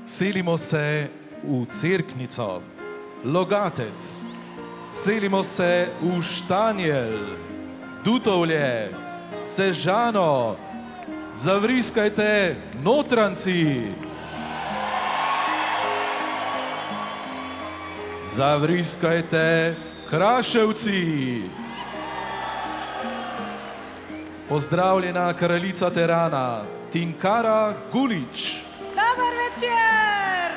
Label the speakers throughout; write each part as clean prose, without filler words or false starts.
Speaker 1: Selimo se v Cerknico, Logatec, selimo se v Štanjel, Dutovlje, Sežano, zavriskajte Notranci. Zavriskajte Kraševci. Pozdravljena kraljica terana, Tinkara Gulič.
Speaker 2: Dober večer!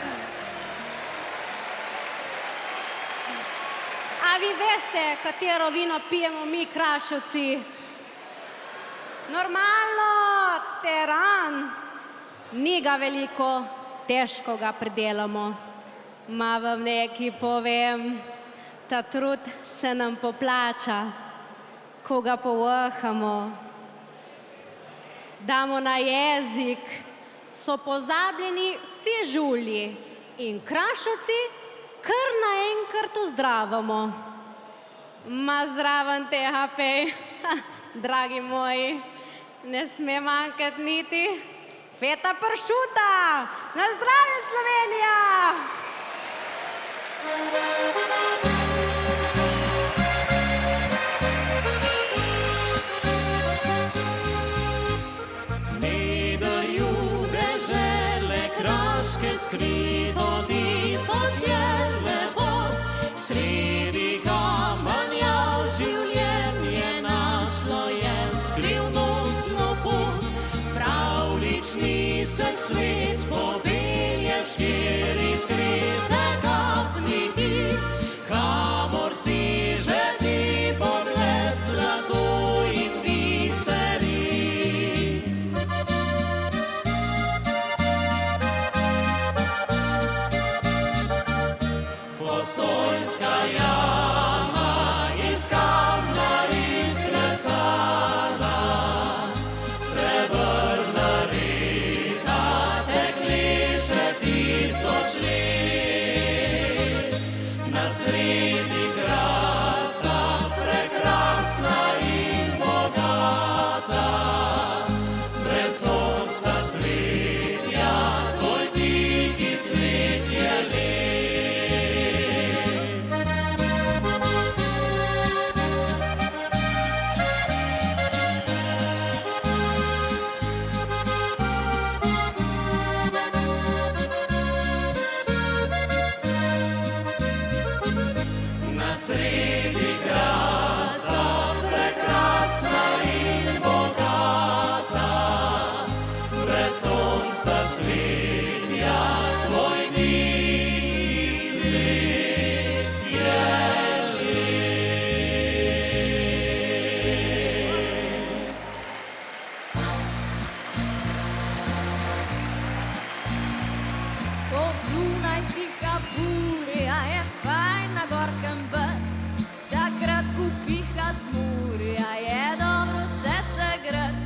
Speaker 2: A vi veste, katero vino pijemo mi Kraševci? Normalno, teran. Ni ga veliko, težko ga pridelamo. Ma vam nekaj povem, ta trud se nam poplača, ko ga povahamo. Damo na jezik, so pozabljeni vsi žulji in Kraševci kar naenkrat ozdravamo. Ma zraven tega pej, dragi moji, ne sme manjkati niti feta pršuta. Na zdravje, Slovenija!
Speaker 3: Kraške skrito tisoč je lepot, sredi kamenja življenje našlo je skrivnostno pot. Pravlični se svet popelje, štiri skrize kapniki, kamor si že ti pogled zlato in biseri. Postojnska jama iz kamna izklesana, srebrna reka tekli še tisoč let. Na sredi krasa, prekrasna in bogata, brez sonca cvetja, tvoj tihi svet je lep. Sredi krasa, prekrasna in bogata, brez sonca cvetja, tvoj tihi svet je lep.
Speaker 4: Ko zunaj piha burja, je fajn na gorkem bet. Takrat, ko piha smurja, je dobro se segret.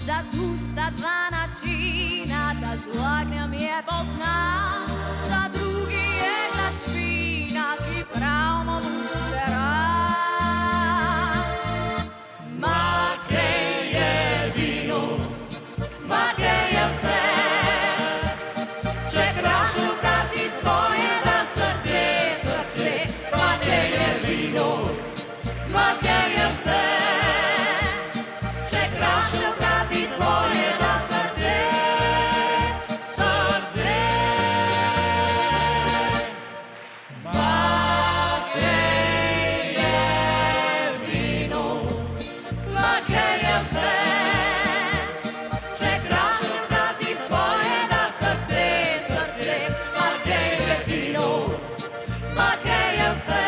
Speaker 4: Zato sta dva načina, ta z ognjem je poznan, ta drugi je glašvina, ki pravimo mu teran. Makej je vino, makej je vse, če Kraševka ti svoje da srce, srce. Makej je vino, makej je vse, če Kraševka ti svoje da srce, srce. Makej je vino, makej je vse, če Kraševka ti svoje da srce, srce. Makej je vino, makej je vse,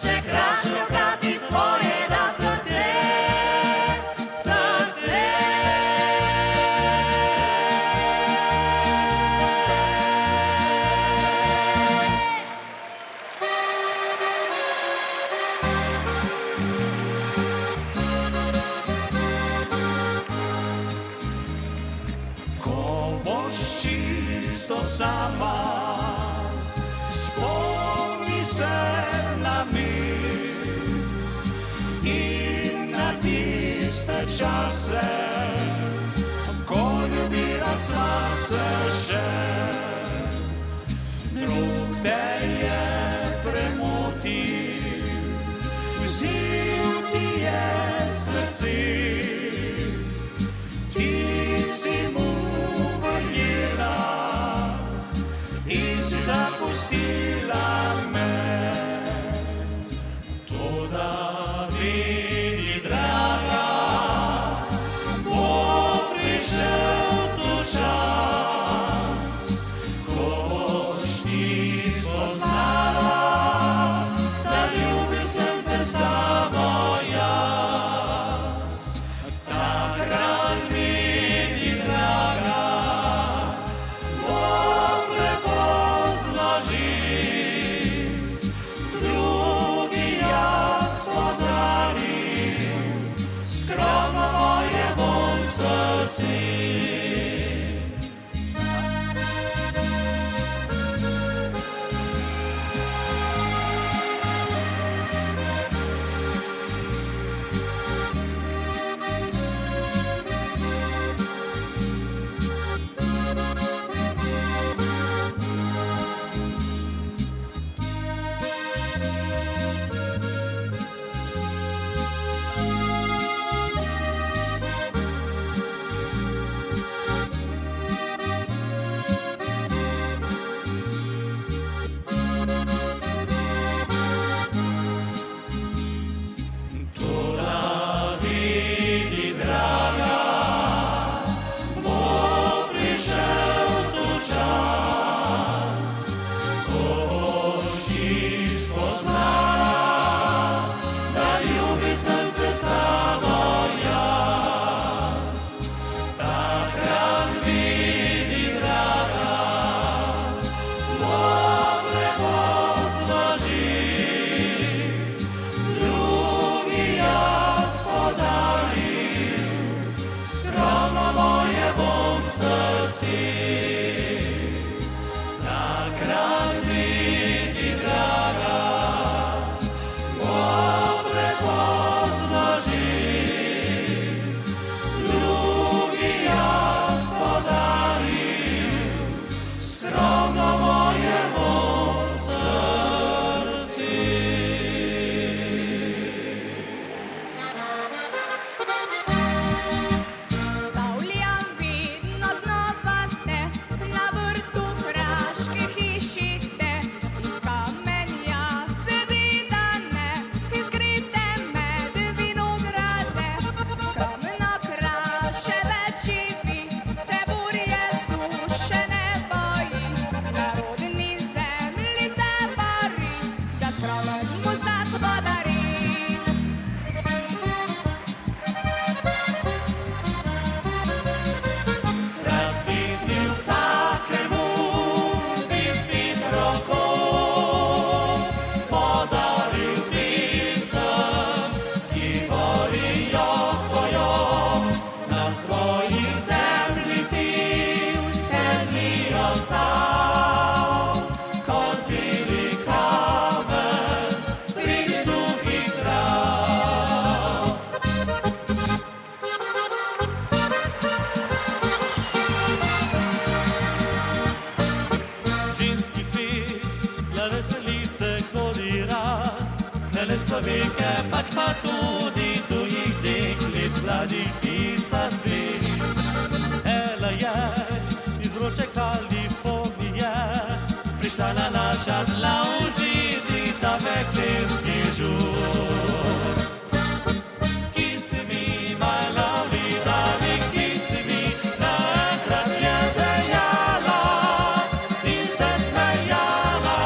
Speaker 4: če Kraševka ti svoje da srce, srce.
Speaker 3: Ko boš čisto sama, spomni se na mir in na tiste čase, ko ljubila sva se še. Drug te je premotil, živ ti je srce. Ti si mu verjela in si zapustila me. Toda vidi, draga, bo prišel tu čas, ko boš ti spoznala, da ljubil sem te samo jaz. Takrat vidi, draga, bo prepozno že, drugi jaz podarim, skromno moje bom srce. Takrat vidi, draga, bo prepozno že, drugi jaz podarim, skromno moje bom srce.
Speaker 4: Stavljam vedno znova se na vrtu kraške hišice, iz kamenja sedidane, iz grite med vinograde. Skromno kraše več živi, se burje suše ne boji, na rodni zemlji se bori, da skromen mu sad podari.
Speaker 3: Raztisnil vsakemu pismih roko, podaril pisem, ki borijo bojo. Na svoji zemlji si vse dni ostal, kot bili kamen sredi suhih trav. Ženski svet, le veselice hodi rad, ne le Slovenke, pač pa tudi tujih deklic, mladih pisac svet. Ela je iz vroče Kalifornije, prišla na naša tla užiti ta meklenski žur. Kiss me, my lovely darling, kiss me, naenkrat je dejala in se smejala.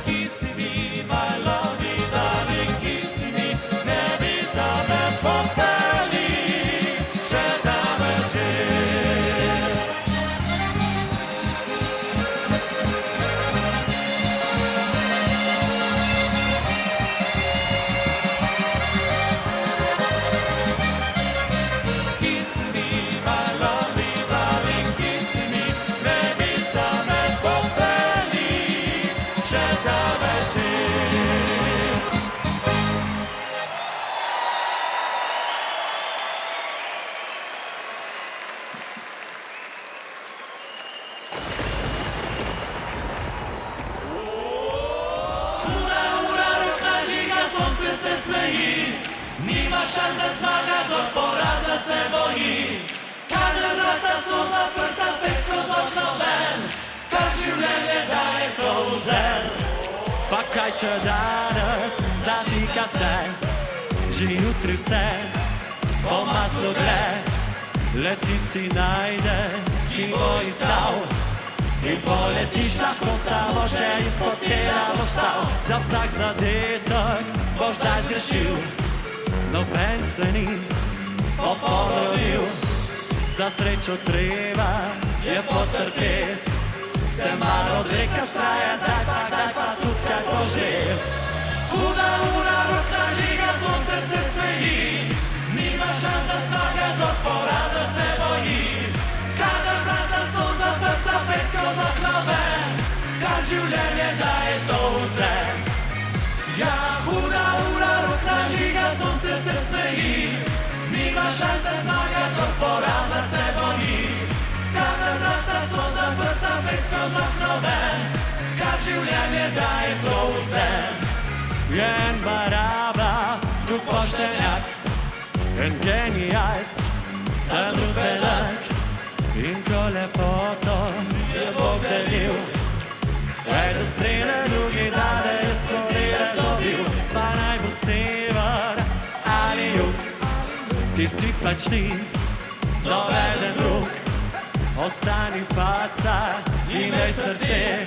Speaker 3: Kiss me, my lovely darling, kiss me, ne bi same popeli še ta večer. nima šans da zmaga, kdo poraza se boji. Kadar vrata so zaprta, pet skozi okno ven, kar življenje daje, to vzel. Pa kaj če danes zatika se, že jutri vse po maslu gre. Le tisti najde, ki bo iskal, in poletiš lahko samo, če izpod tela boš stal. Za vsak zadetek boš daj zgrešil, noben se ni popolnil. Za srečo treba je potrpet, se malo odreka straja, daj pa tudi kaj požel. Huda ura, rok nažiga, sonce se smeji, nima šans da zmaga, kdo poraza se boji. Kadar vrata so zaprta, pet skozi okno ven, kar življenje daje, to vzem. Ja, huda ura, rok nažiga, sonce se smeji, nima šans da zmaga, kdo poraza se boji. Kadar vrata so zaprta, pet skozi okno ven, kar življenje daje, to vzem. En baraba, drug poštenjak, en genijalc, ta drug belak. In ko lepoto je Bog delil, eden strele, drugi zadaj, skoriraš dobil. Pa naj bo sever ali jug, ti si pač ti, nobeden drug. Ostani faca, imej srce,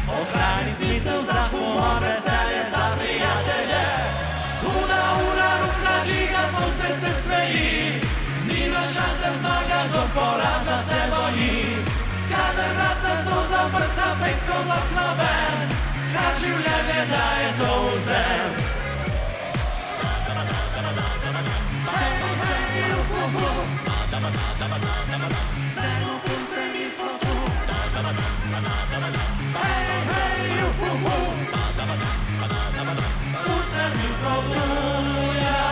Speaker 3: ohrani smisel za humor, veselje za prijatelje. Huda ura, rok nažiga, sonce se smeji, nima šans da zmaga, kdo poraza se boji. Kadar vrata so zaprta, pet skozi okno ven, kar življenje daje, to vzem. Dajmo punce, mi smo tu. Punce, mi smo tu, ja.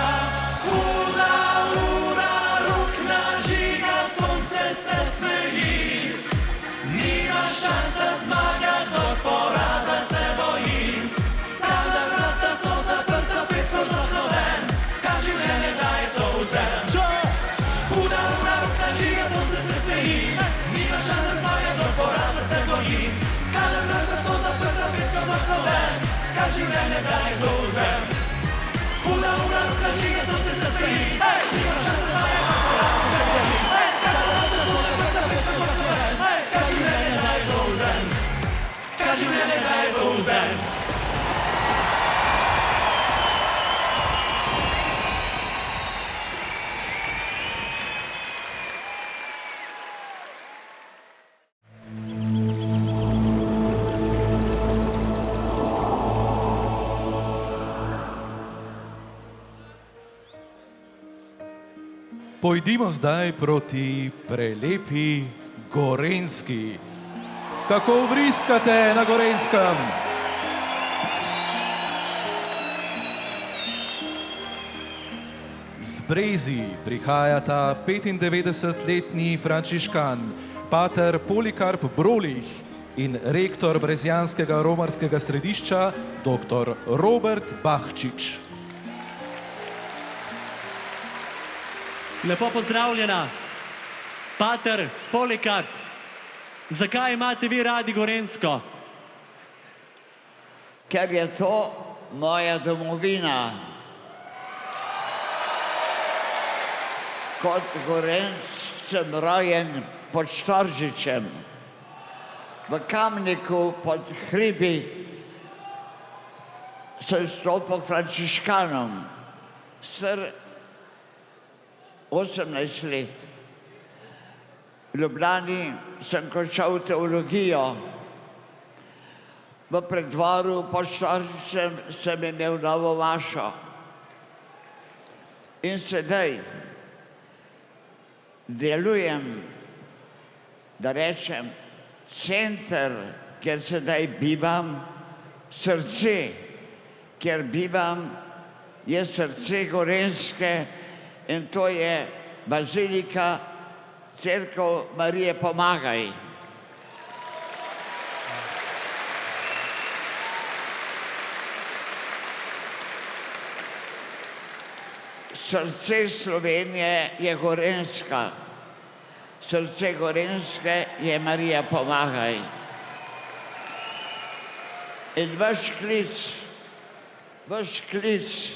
Speaker 3: Huda ura, rok nažiga, sonce se smeji, nima šans da zmaga, kdo poraza se boji. Kadar vrata so zaprta, pet skozi okno ven, kar življenje daje, to vzem. Huda ura, rok nažiga, sonce se smeji, nima šans da zmaga, kdo poraza se boji. Kadar vrata so zaprta, pet skozi okno ven, kar življenje daje, to vzem. Huda ura, rok nažiga, sonce se smeji, nima šans da zmaga, kdo poraza se boji. Kadar vrata so zaprta, pet skozi okno ven, kar življenje daje, to vzem. Kar življenje daje, to vzem.
Speaker 1: Pojdimo zdaj proti prelepi Gorenjski. Kako vriskate na Gorenjskem? Z Brezi prihajata 95-letni frančiškan, pater Polikarp Brolih in rektor brezjanskega romarskega središča, dr. Robert Bahčič.
Speaker 5: Lepo pozdravljena, pater Polikarp. Zakaj imate vi radi Gorenjsko?
Speaker 6: Ker je to moja domovina. Kot Gorenjc sem rojen pod Štoržičem, v Kamniku pod hribi sem stopil k frančiškanom, star 18 let. V Ljubljani sem končal teologijo, v Preddvoru pod Štoržičem sem imel novo vašo. In sedaj delujem, da rečem, center, kjer sedaj bivam, srce, kjer bivam, je srce Gorenjske in to je bazilika Cerkev Marije Pomagaj. Srce Slovenije je Gorenjska. Srce Gorenjske je Marija Pomagaj. In vaš klic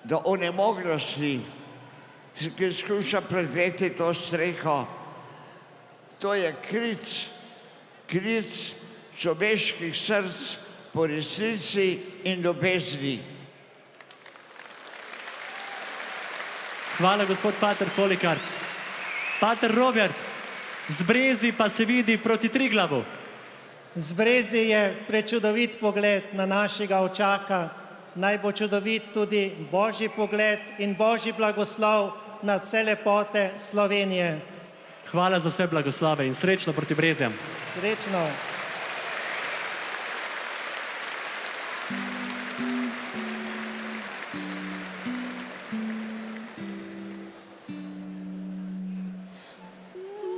Speaker 6: do onemoglosti, ki skuša pregreti to streho, to je klic človeških src po resnici in ljubezni.
Speaker 5: Hvala, gospod pater Polikarp. Pater Robert, z Brezi pa se vidi proti Triglavu.
Speaker 7: Z Brezi je prečudovit pogled na našega očaka. Naj bo čudovit tudi Božji pogled in Božji blagoslov na vse lepote Slovenije.
Speaker 5: Hvala za vse blagoslove in srečno proti Brezjam.
Speaker 7: Srečno.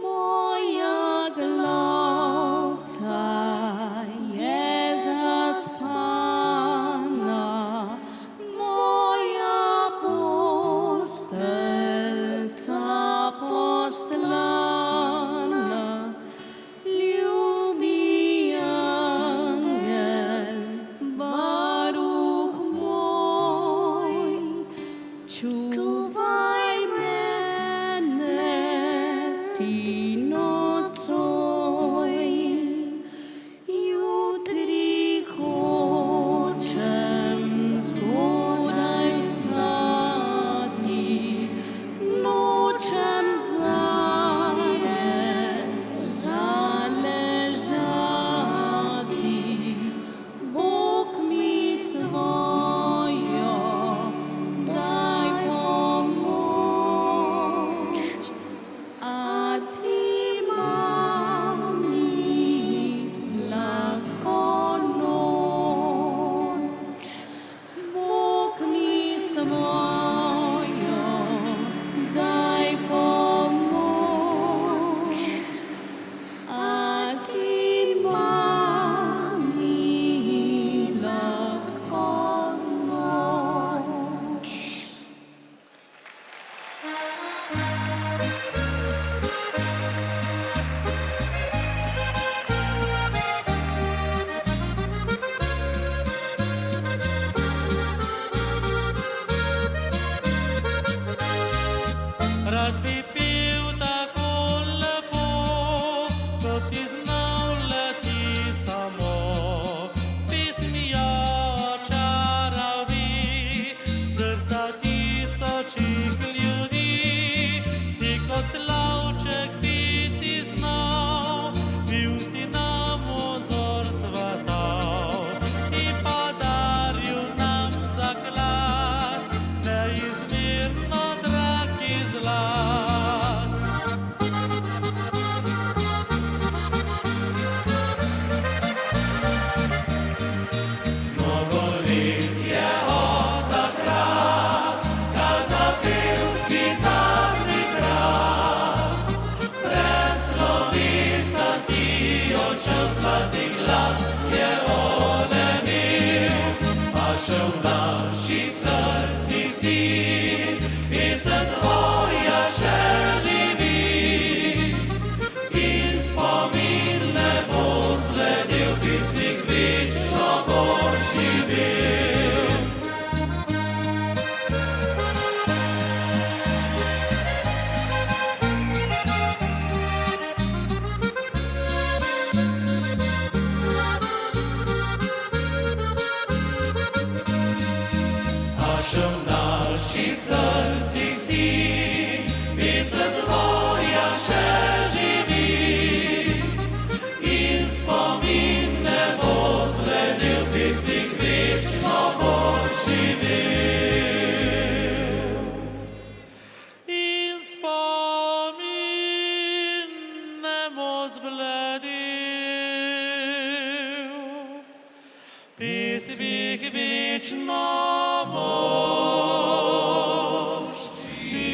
Speaker 4: Moja glavca je zaspana, moja postelca postlana, ljubi angel, varuh moj, čuvaj mene ti nocoj. Jutri hočem zgodaj vstati, nočem zame zaležati. Bog mi svojo daj pomoč, a ti mami lahko noč. Bog mi svojo daj pomoč, a ti mami lahko noč.
Speaker 3: Rad bi pil tako lepo, kot si znal leti samo. S pesmijo očaral bi srca tisočih ljudi. Si kot slavček biti znal, bil si nam vzor svetov in podaril nam zaklad, neizmerno drag in zlat. Mnogo let je od takrat, kar zapel si zadnji krat. Brez slovesa si odšel, zlati glas je onemel, a še v naši srci si in se tvoja še živi. In spomin ne bo zbledel, pisnik večno bo živel. A še v naši srci si, misel tvoja še živi. In spomin ne bo zbledel, pisnik večno bo živel. In spomin ne bo zbledel, pisnik večno boš živel.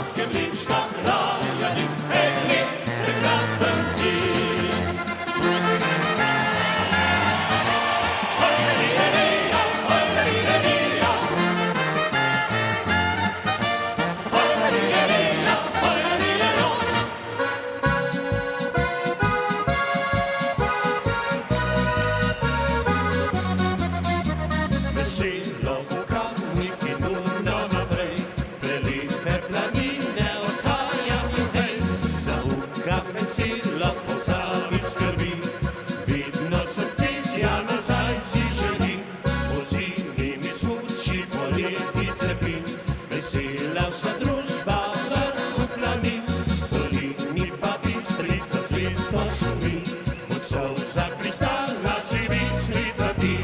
Speaker 3: Moravskem rimska krajanik, lep, prekrasen si. Veselo bo Kamnik in nujno naprej, prelepe planine odhajam juhej. Zaukam veselo, pozabim skrbi, vidno srce tja nazaj si želi. Po zimi mi smuči, poleti cepim, vesela vsa družba vrhu planin. Po zimi pa Bistrica zvesto šumi, od solza kristala si Bistrica ti.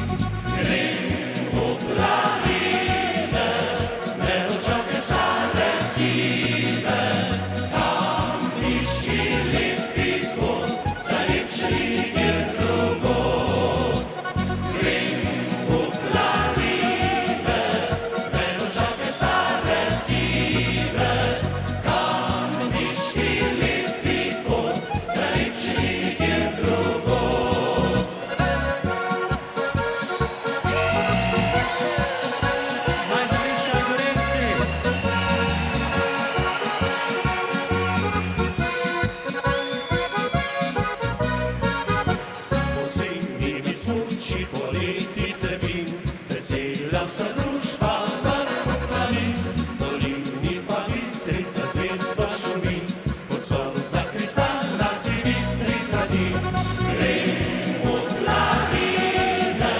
Speaker 3: Smuči poleti cepim, vesela vsa družba vrhu planin. Po zimi pa Bistrica zvesto šumi, od solza kristala si Bistrica ti. Grem v planine,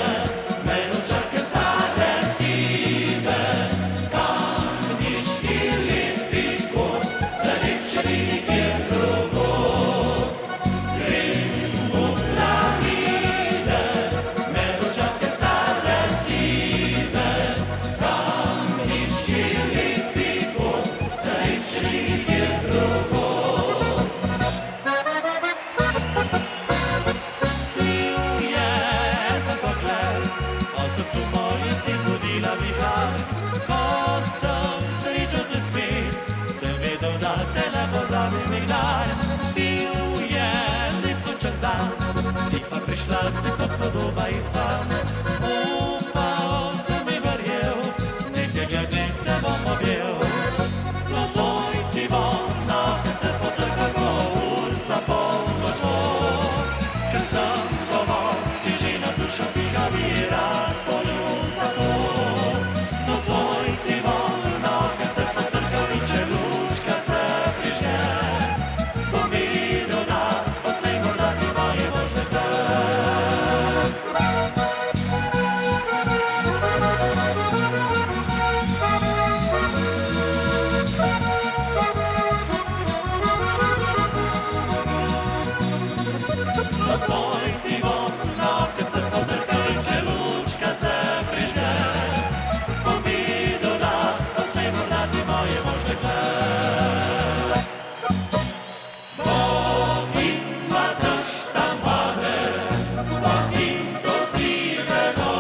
Speaker 3: meno čake stare sive, kamniški lepi kot, zalepši nikjer drugod. Grem v planine, čake stare sive, kamniški lepi kot, zalepši nikjer drugod. Bil je za pogled, o srcu mojem si zbudila vihar. Ko sem srečal te spet, sem vedel, da te ne pozabim nikdar. Bil je lep sončen dan, ti pa prišla si kot podoba in sam. Upal sem in verjel, nekega dne te bom objel. Nocoj ti bom na krce potrka, ko urca polnoč bo. Ker sem domov, ti že na dušo piha, bi rad poljubil za to. Nocoj ti bom na krce potrka, in če lučka se prižge, bom videl, da odslej morda ti moje možne Nocoj ti bom na krce potrka, in če lučka se prižge, bom videl, da odslej morda ti moje možne Bog ima dež tam vade, Bog in to si vedo,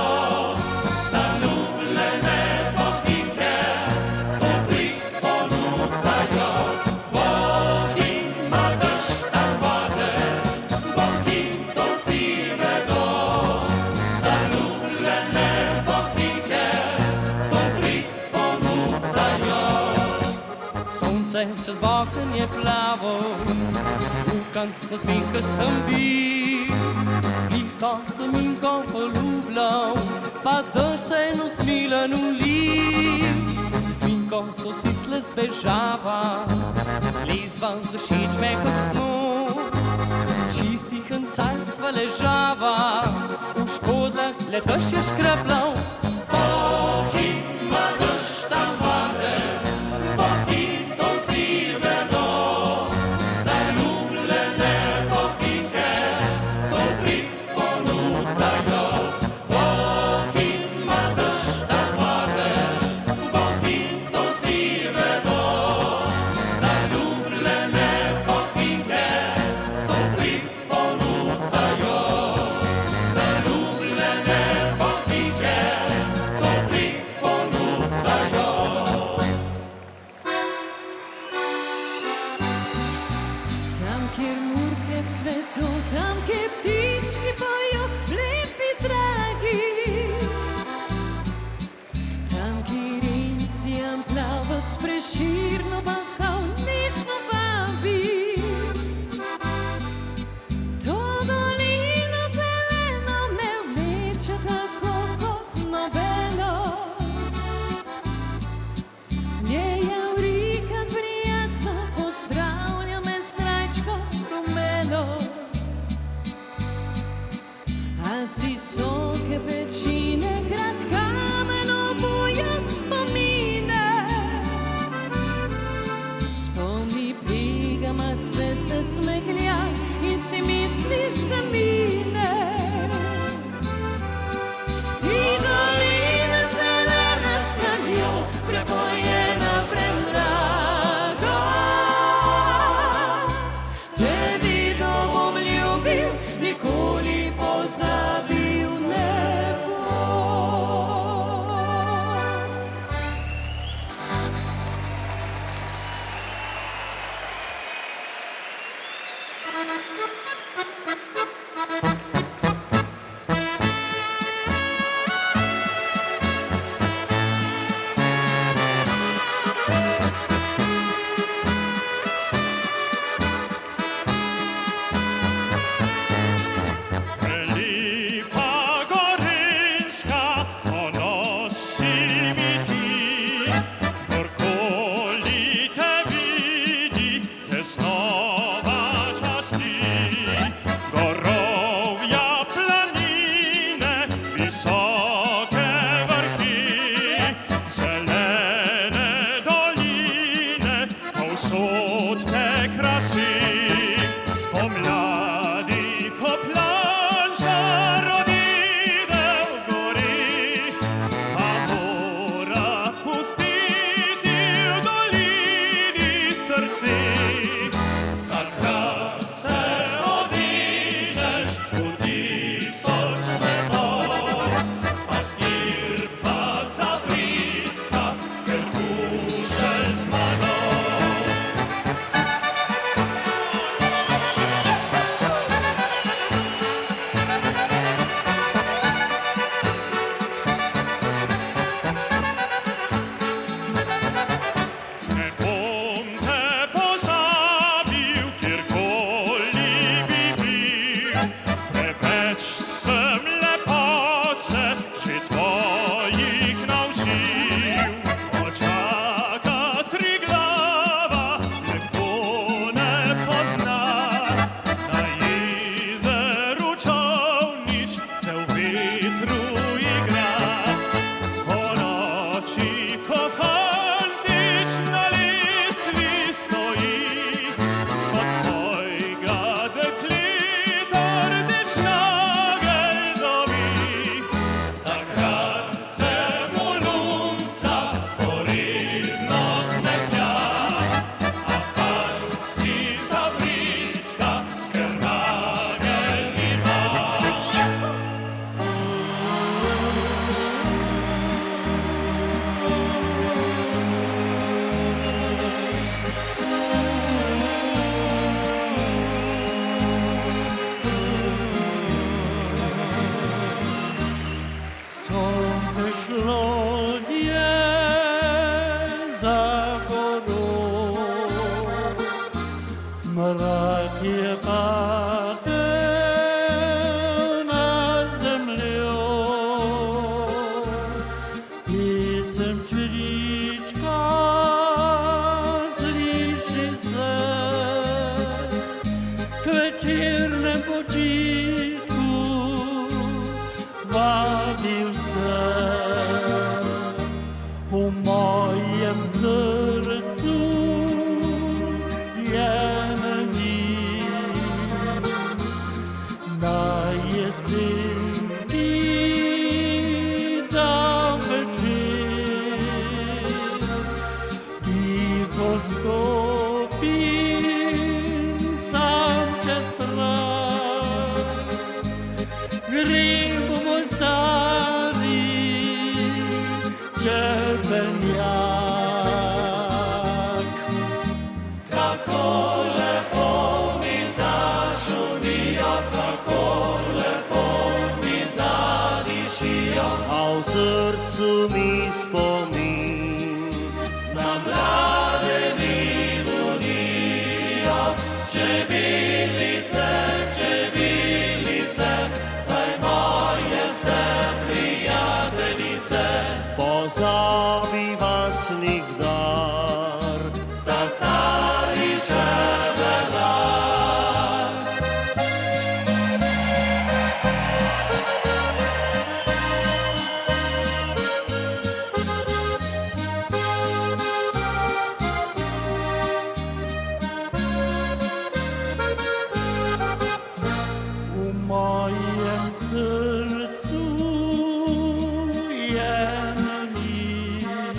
Speaker 3: zaljubljene bohinjke poprik ponudzajo. Bog ima dež tam vade, Bog in to si vedo, zaljubljene bohinjke poprik ponudzajo.
Speaker 8: Sonce čez boken je plavo, ukanc na zmenke sem bil. Liko sem inko poljubljal, pa dež se en usmilen ulil. Z minko so si sle zbežava, slezva dušeč mehak snov. Čistih cajt sva ležava, v škodlah le dež je škrapljal.
Speaker 3: Bog ima dež tam vade, Bog in to si vedo, zaljubljene bohinjke poprik ponudzajo. Bog ima dež tam vade, Bog in to si vedo, zaljubljene bohinjke poprik ponudzajo. Zaljubljene bohinjke
Speaker 4: kjer murke cveto, tam, kjer ptički pojo, lepi dragi. Tam, kjer incijam plava s Preširno bahal, nežno vabi. To dolino zeleno me vleče tako kot nobeno. Nje Javrika prijazna, pozdravlja me srajčko rumeno. A z visoke pečine grad kamen obuja spomine. Spomni pigama se smehlja in si misli vse mine. Ti dolina zelena s krvjo, prepojena predraga. Te vidno bom ljubil, nikoli pozabil ne bom.
Speaker 3: Lipa goryńska, ponosi mi ti, kdorkoli te widzi, te znova czasti. Gorowia planine, wysokie warki, zelene doliny, powsód te krasy. Wspomniani koplansza rodzinę w góry, a mora pustity w dolini sercy. Tak rad se odinesz, utistol sweto, pastirstwa za bliska, wielkusze zmaną. Ne bom te pozabil, kjerkoli bi bil, preveč sem lepote že tvojih naučil. Očaka Triglava nekdo ne pozna, na jezeru čolnič se v vetru igra. Ponoči, ko fantič na listvi stoji, od svojega dekleta rdeč nagelj dobi. Takrat se mu lunca poredno smehlja, a fant si zabriska, ker nagelj ima.
Speaker 8: Sonce šlo je za gorou, mrak je padel na zemljo. Pisem črička sliši se k večernem počitku, vabil se v mojem srcu je namig na jesenski dan večer. Tiho stopim sam čez trak,
Speaker 3: čebilice, čebilice, saj moje ste prijateljice.
Speaker 9: Pozabi vas nikdar,
Speaker 3: Ta stari čebelar.
Speaker 8: V mojem srcu je mir,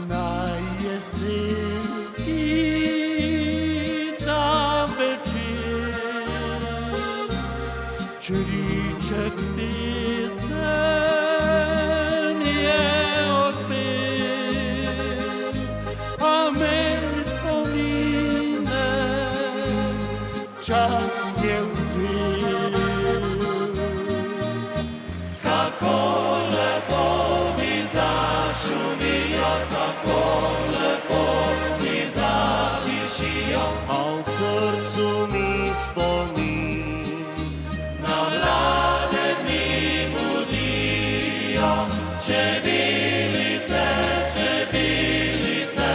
Speaker 8: na jesenski ta večer, čriček pesem je odpel, a me spomine čas je vzel.
Speaker 3: Kako lepo mi zašumijo, kako lepo mi zavišijo,
Speaker 9: a v srcu mi spomin.
Speaker 3: na mlade dni budijo. Čebilice, čebilice,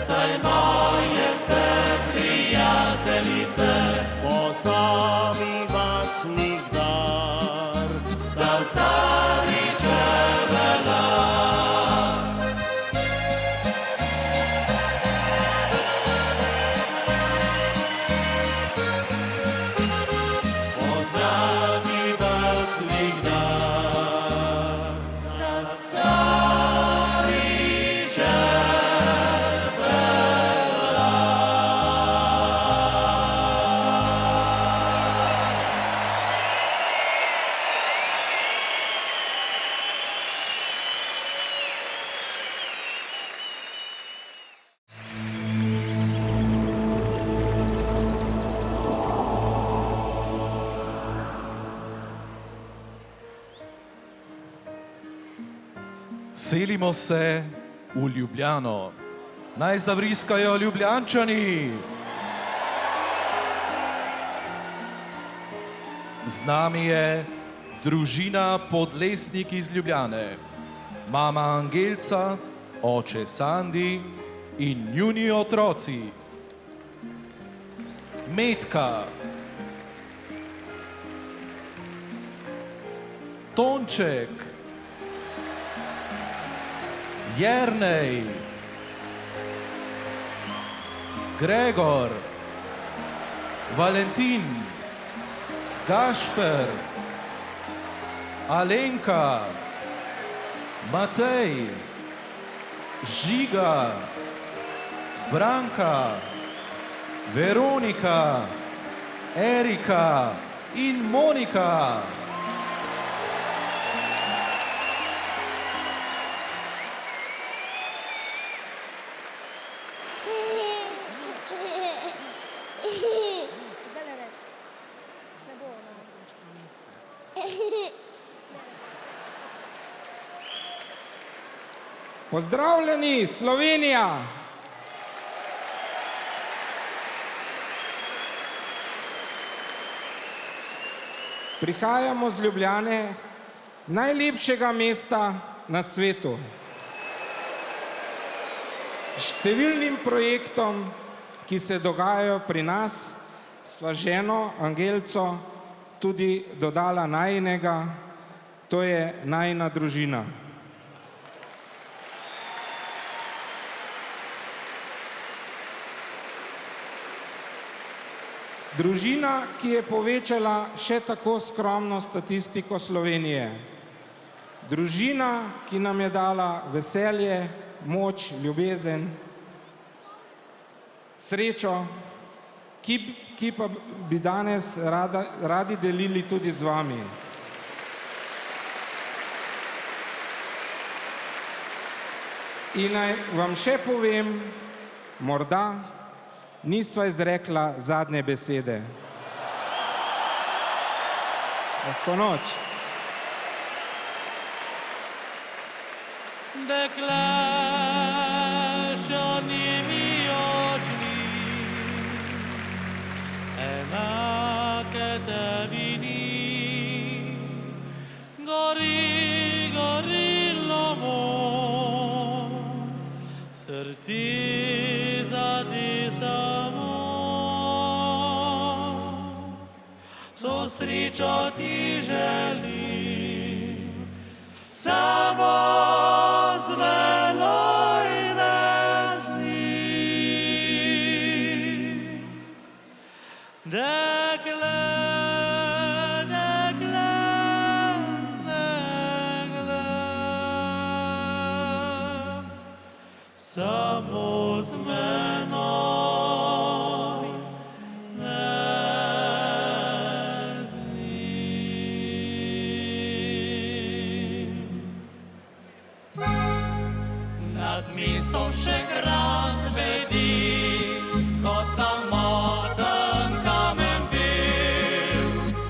Speaker 3: saj moje ste prijateljice.
Speaker 9: Pozabi vas nikdar,
Speaker 3: Ta stari čebelar. Pozabi vas nikdar, ta stari
Speaker 1: Selimo se v Ljubljano. Naj zavriskajo Ljubljančani. Z nami je družina Podlesnik iz Ljubljane. Mama Angelca, oče Sandi in njuni otroci. Metka, Tonček, Jernej, Gregor, Valentin, Gašper, Alenka, Matej, Žiga, Branka, Veronika, Erika in Monika.
Speaker 2: Zdaj le reči. Ne bo ona.
Speaker 10: Pozdravljeni, Slovenija! Prihajamo z Ljubljane, najlepšega mesta na svetu. Številnim projektom, ki se dogajajo pri nas, sva ženo Angelco tudi dodala najinega, to je najina družina. Družina, ki je povečala še tako skromno statistiko Slovenije. Družina, ki nam je dala veselje, moč, ljubezen, srečo, ki pa bi danes radi delili tudi z vami. In naj vam še povem, morda nisva izrekla zadnje besede. Lahko noč.
Speaker 8: Dekle z črnimi očmi,
Speaker 3: tebi ni. Gori, gorilo bo, srce za te samo. So srečo ti želim, samo z menoj ne zli. Dekle, dekle, dekle, samo z menoj ne nad mestom še hran bedi, kot samoten kamen bil.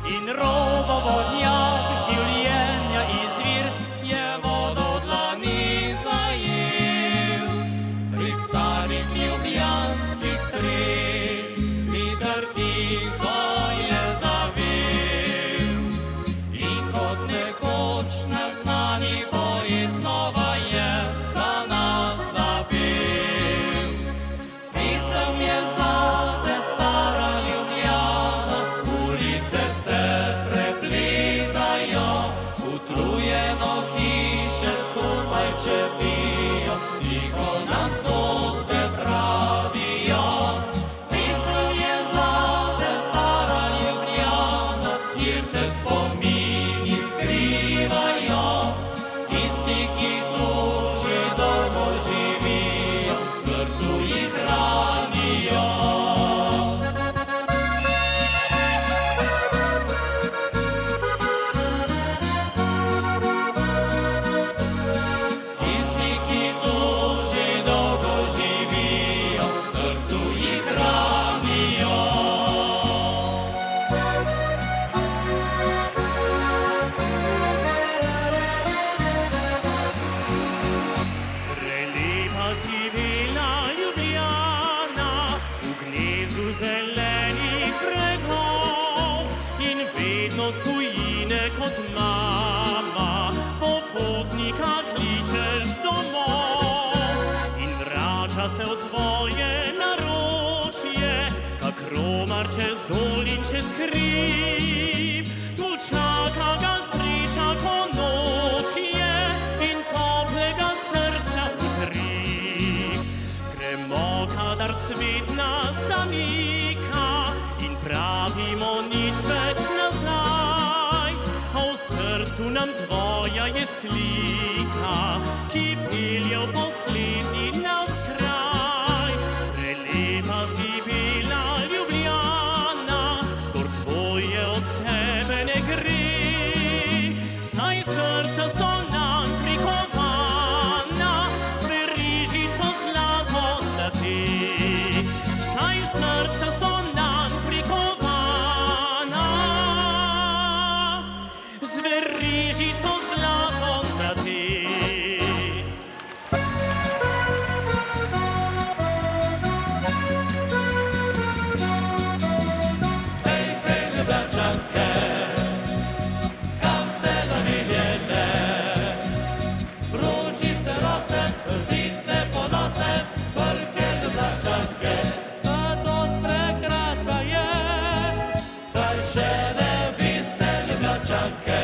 Speaker 3: In robo vodnjak življenja izvir je vodo v dlani zajel. Prek starih ljubljanskih strel veter tiho je zavel. In kot nekoč neznani poet znova je za nas zapel. Pesem je zate, stara Ljubljana, ulice se prepletajo, utrujeno hiše skupaj čepijo, tiho nam zgodbe pravijo. Pesem je zate, stara Ljubljana, kjer se spomini skrivajo, tisti, ki tu že dolgo živijo, v srcu jih hranijo. Tisti, ki tu že dolgo živijo, v srcu jih hranijo. Prelepa si bila Ljubljana, v gnezdu zelenih bregov, in vedno s tujine kot mama popotnika kličeš domov. In vrača se v tvoje naročje, kak romar čez dol in čez hrib. Tu čaka ga sreča ponočje in toplega srca utrip. Gremo, kadar svet nas zamika, in pravimo nič več nazaj, a v srcu nam tvoja je slika, ki pelje v poslednji nas kraj. Prelepa si bila Ljubljana, kdor tvoje od tebe ne gre, saj srca so nam prikovana, z verižico zlato na te. Saj srca so nam prikovana, z verižico zlato na te. Hej, hej, Ljubljančanke, kam ste namenjene? Vročice rosne, sitne ponosne, prke Ljubljančanke. Ta noc prekratka je, kaj še ne veste, Ljubljančanke,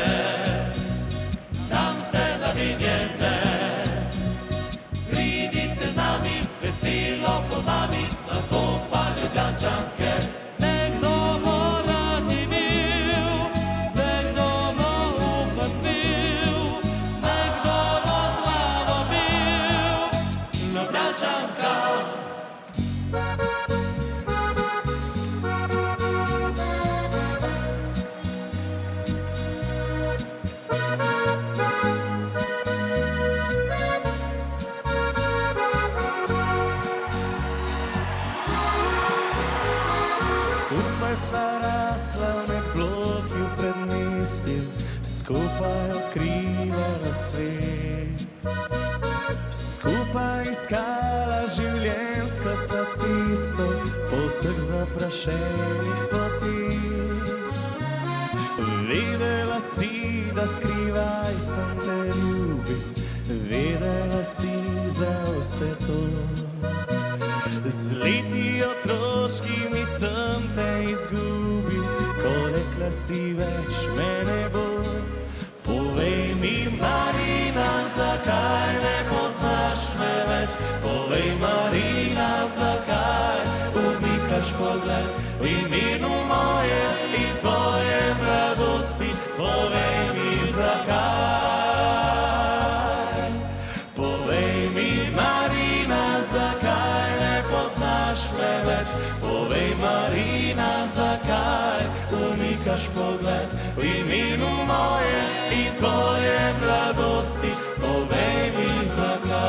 Speaker 3: kam ste namenjene? Pridite z nami, veselo pozvami, na to pa Ljubljančanke. Nekdo bo rad bil, nekdo bo upad zvil, nekdo bo slavo bil, Ljubljančanka.
Speaker 8: Skupaj sva rasla med bloki v predmestju, skupaj odkrivala svet. Skupaj iskala življenjsko sva cesto po vseh zaprašenih poteh.
Speaker 3: Vedela si, da skrivaj sem te ljubil, vedela si za vse to. Z leti otroškimi sem te izgubil, ko rekla si več me ne bo. Povej mi, Marina, zakaj ne poznaš me več? Povej, Marina, zakaj umikaš pogled v imenu moje in tvoje mladosti? Povej mi, zakaj? Povej mi, Marina, zakaj ne poznaš me več? Povej, Marina, zakaj umikaš pogled v imenu moje in tvoje mladosti? Povej mi, zakaj?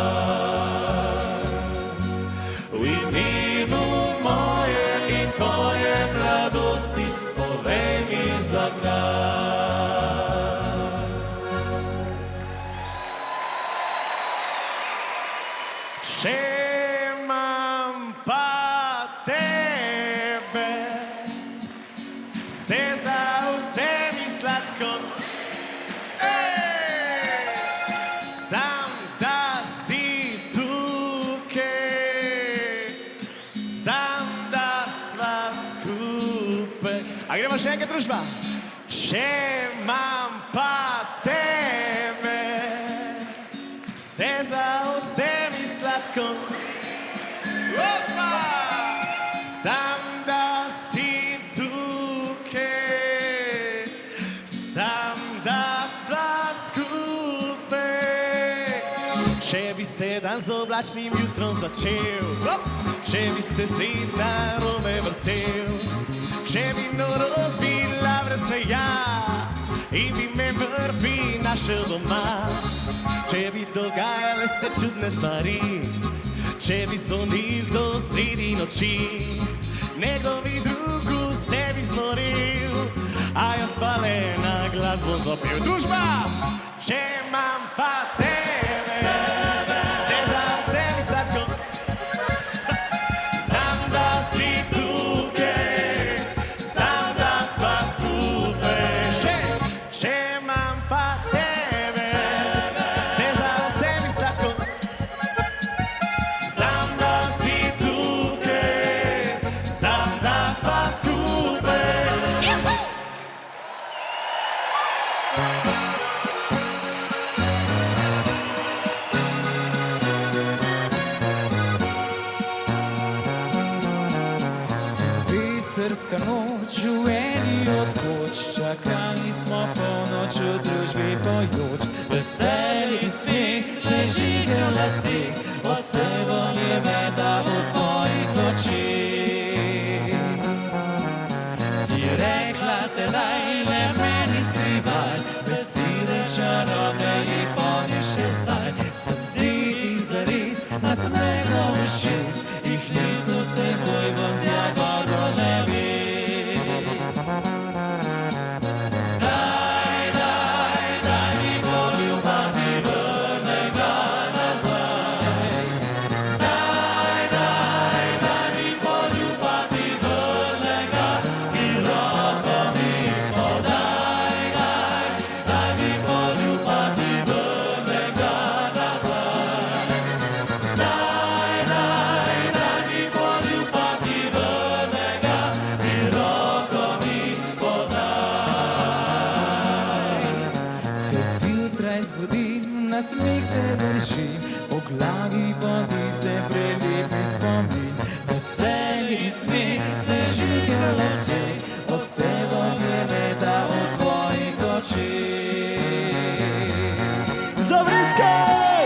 Speaker 3: V imenu moje in tvoje mladosti, povej mi, zakaj? Če imam pa tebe, se za vsemi sladko, sam da si tukaj, sam da sva skupaj. A gremo še enkrat, družba? Če imam pa tebe, se za vsemi sladko, opa! Sam da si tukaj, sam da sva skupaj. Če bi se dan z oblačnim jutrom začel, če bi se svet narobe vrtel, če bi norost bila brez meja in bi me prvi našel doma, če bi dogajale se čudne stvari, če bi zvonil kdo sredi noči, nekdo bi drug vse bi znoril, a jaz pa le na glasbo zapel. Družba! Če imam pa tebe, se za vsemi sladko, sam da si tukaj, sam da sva skupaj. Če imam pa tebe, se za vsemi sladko, sam da si tukaj, sam da sva skupaj.
Speaker 8: Silvestrska noč v eni od koč, čakali smo polnoč v družbi pojoč. Veselje, smeh, snežine v laseh, odsevom je meta v tvojih očeh. Si rekla tedaj, le meni skrivaj, besede čarobne jih ponim še zdaj. Sem zili zares, nasmehom ušes, jih niso seboj bom tja gor do nebes. Daj, daj, daj mi poljubati, vrnej ga nazaj. Daj, daj, daj mi poljubati, vrnej ga in roko mi podaj. Daj, daj mi poljubati, vrnej ga nazaj. Daj, daj, daj mi poljubati, vrnej ga in roko mi podaj. Se zjutraj zbudim, nasmeh se drži, po glavi vodi se prelepi spomin. Veselje in smeh, snežinke v laseh, odsevom je meta v tvojih očeh. Zavriskaj!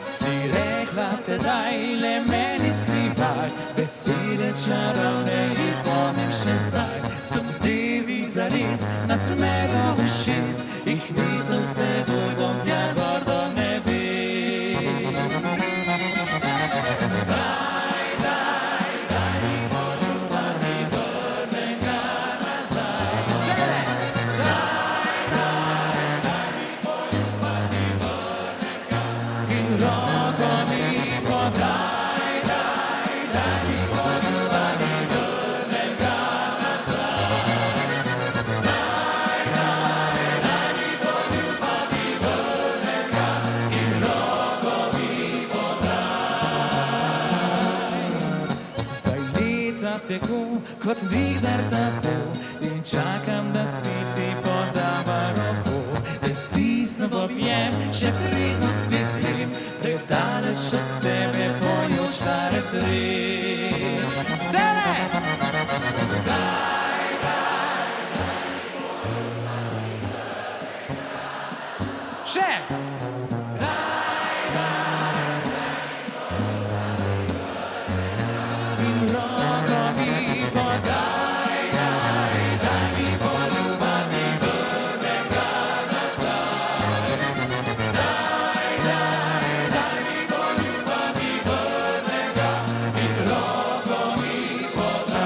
Speaker 8: Si rekla tedaj, le meni skrivaj, besede čarobne jih ponim še zdaj. Sem zivi zares, nasmehom ušes, jih nisem seboj bom tja gor do nebes. Daj, daj, daj mi poljubati, vrnej ga nazaj. Daj, daj, daj mi poljubati.
Speaker 3: nikdar tako in čakam, da spici podava roko. Te stisnem v objem, še pridno spim, predaleč od tebe pojoč ta refren. Cele! Še! In roko mi podaj, daj mi poljubati vrnega nazaj. Daj mi poljubati vrnega in roko mi podaj.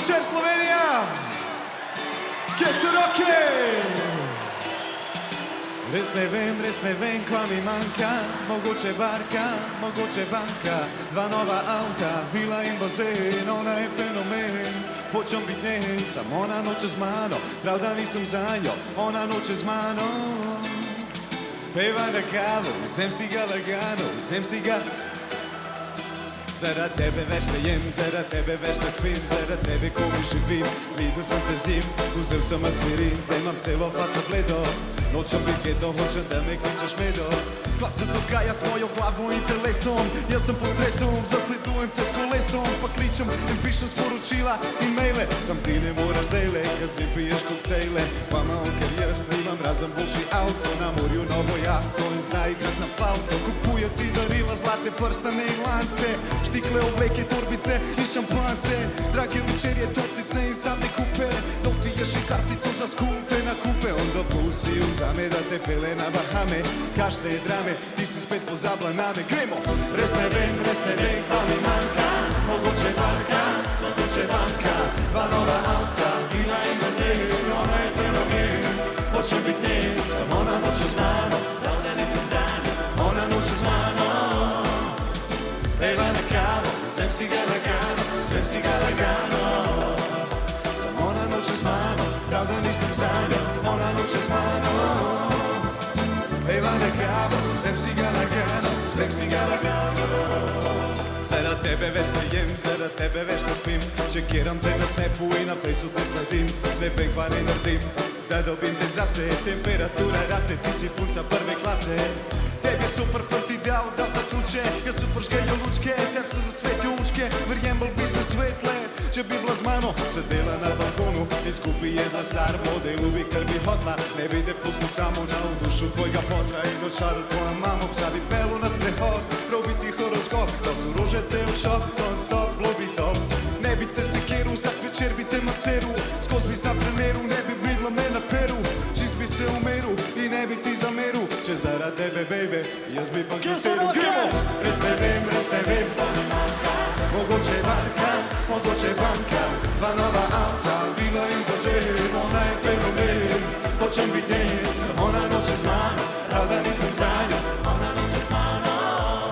Speaker 1: večer Slovenija! Kje so roke? Res ne vem, kva mi manjka. Mogoče barka, mogoče banka. Dva nova avta, vila in bazen. Ona je fenomen, hočem biti njen. Samo ona noče z mano, prav da nisem za njo. Ona noče z mano. Peva na kavu, vzem si ga lagano, vzem si ga. Zaradi tebe več ne jem, zaradi tebe več ne spim, zaradi tebe komaj živim. Videl sem te z njim, vzel sem aspirin, zdaj imam celo faco bledo. Nočem biti geto, hočem da me kličeš medo. Kva se dogaja s mojo glavo in telesom? Jaz sem pod stresom, zasledujem te s kolesom. Pa kličem in pišem sporočila in maile. Sam ti ne moraš zdajle, kad z njim piješ koktejle. Pa malo, ker jaz nimam razen boljši avto. Na morju novo jahto in zna igrat na flauto. Kupuje ti darila, zlate prstane in lance, štikle, obleke, torbice in šampance. Drage večerje, tortice in zadnje kupe. Dotiješ i kartico za skupe nakupe. Onda pusi uzame da te pele na Bahame. Kašne je drame, ti si spet pozabila name. Gremo! Res ne vem, kva mi manjka. Mogoče barka, mogoče banka. Dva nova auta, vila in bazen. Ona je fenomen, hočem biti njen. Samo ona noče z mano, prav da nisem za njo. Ona noče z mano. Peva na kavu, vzem si ga lagano, vzem si ga lagano. Samo ona noče z mano, prav da nisem za njo. Ona noče z mano. Peva na kavu, vzem si ga lagano, vzem si ga lagano. Zaradi tebe več ne jem, zaradi tebe več ne spim. Čekiram te na snapu in na fejsu te sledim. Ne vem, kva ne naredim, da dobim te zase. Temperatura raste, ti si punca prve klase. Tebi super fant ti dal ta ključe. Jaz super žgejo lučke, teb se zasvetijo učke. Verjem, bolj bi se svetle, če bi bila z mano sedela na balkonu in skupaj jedla sarmo. Delu bi, kar bi hotla, ne bi te pustil samo na vdušu tvojega potra. In očaru tvoja mamo, psa bi pelu na sprehod. Prav bi ti horoskop, da so ruže cel šop. Non stop, bilo bi top. Ne bi te sekeru, vsak večer bi te maseru. Skoz bi sam treneru, ne bi videla me na peru. Čist bi se umeru in ne bi ti zameru. Če zaradi tebe, baby, jaz bi bankiteru. Gremo! Res ne vem, mogoče barka, mogoče banka. Dva nova auta, vila in bazen. Ona je fenomen, hočem biti njen. Samo ona noče z mano, prav da nisem za njo. Ona noče z mano.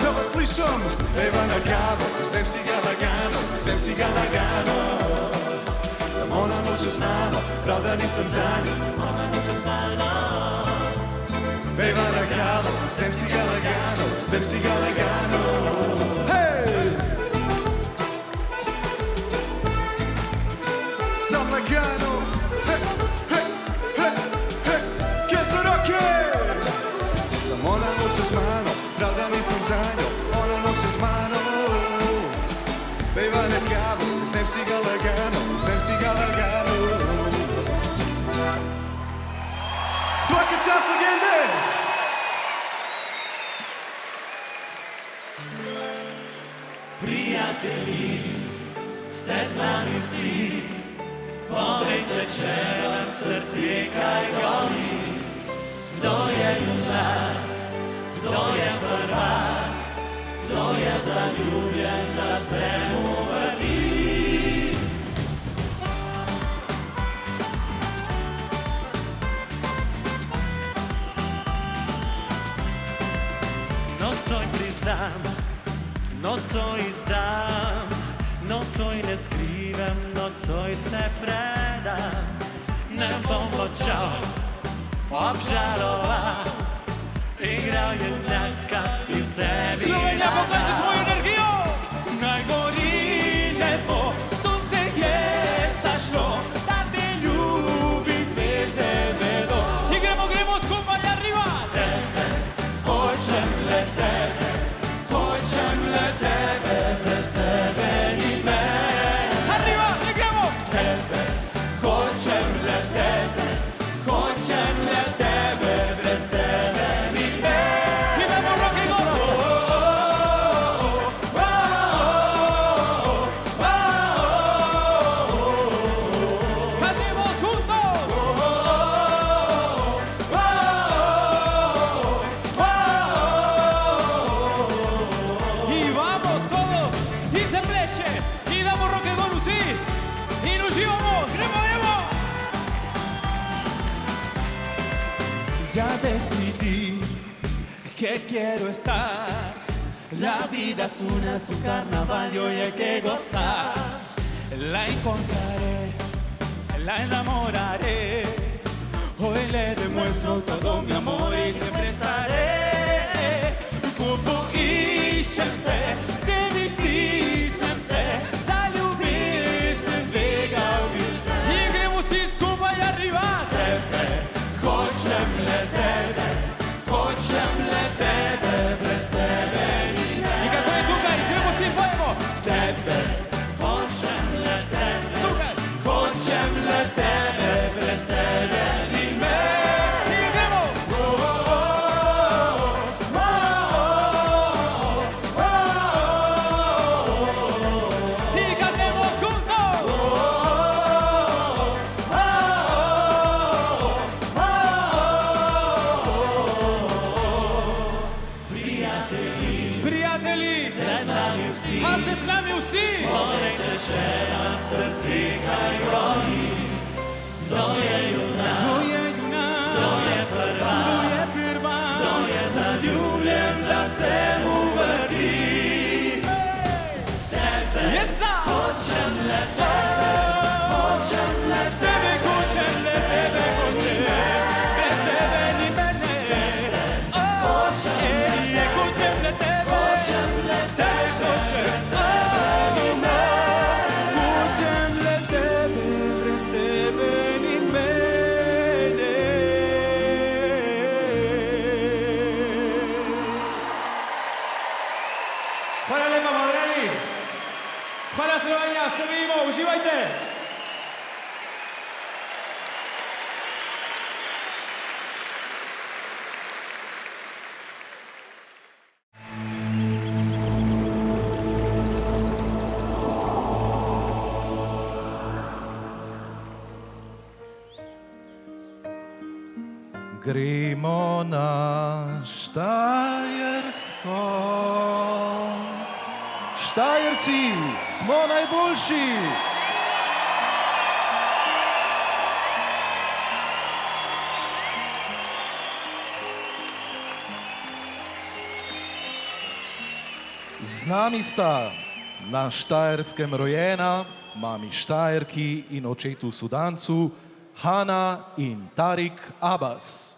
Speaker 1: Da vas slišam, peva na kavu, vzem si ga lagano, vzem si ga lagano. Samo ona noče z mano, prav da nisem za njo. Ona noče z mano. Peva na kavu, vzem si ga lagano, vzem si ga lagano. Hej! Sam lagano. Hej, hej, hej, hej. Kje so roke? Samo ona noče z mano, prav da nisem za njo. Ona noče z mano. Peva na kavu, vzem si ga lagano, vzem si ga lagano. Svaka čast legende!
Speaker 3: Prijatelji, ste z nami vsi, povejte, če vam srce kaj gori. Kdo je junak, kdo je prvak, kdo je zaljubljen, da se mu vrti.
Speaker 5: Nocoj priznam, nocoj izdam, nocoj ne skrivam, nocoj se predam. Ne bom počal, obžaloval, igral junaka in sebi
Speaker 3: Slovenija pokaže svojo energijo! Naj gori nebo, sonce je zašlo, da te ljubi zvezde vedo. In gremo skupaj arriba! Tebe, hočem le tebe, hočem le tebe, brez tebe ni mene. Arriba, in gremo! Tebe, hočem le tebe, hočem le tebe, brez tebe ni mene. Idemo roke gor! ya decidí que quiero estar. La vida es un carnaval y hoy hay que gozar. La encontraré, la enamoraré. Hoy le demuestro todo mi amor y siempre estaré. Popoišćem te, nisam se zaljubio sam, vegao sam. I gremo svi skupaj arriva. Tebe, hoćem le tebe, hoćem le tebe, bez tebe ni ne. I kako je tukaj, gremo svi pojemo. Tebe, hoćem le tebe, tukaj, hoćem le tebe, bez tebe ni me. I gremo. A ste s nami vsi? Povejte še na srci, kaj groji. Kdo je junak? Kdo je junak? Kdo je prva? Kdo je prva? Kdo je zaljubljen, da se mu vrti? Tebe, hočem le tebe, hočem le tebe, hočem le tebe, hočem le bez tebe ni mene. Hočem le tebe, hočem le tebe. Hvala lepa, Mavreni. Hvala Slovenija, se vidimo, uživajte.
Speaker 11: Gremo na Štajersko. Štajerci smo najboljši. Z nami sta na Štajerskem rojena, mami Štajerki in očetu Sudancu, Hana in Tarik Abbas.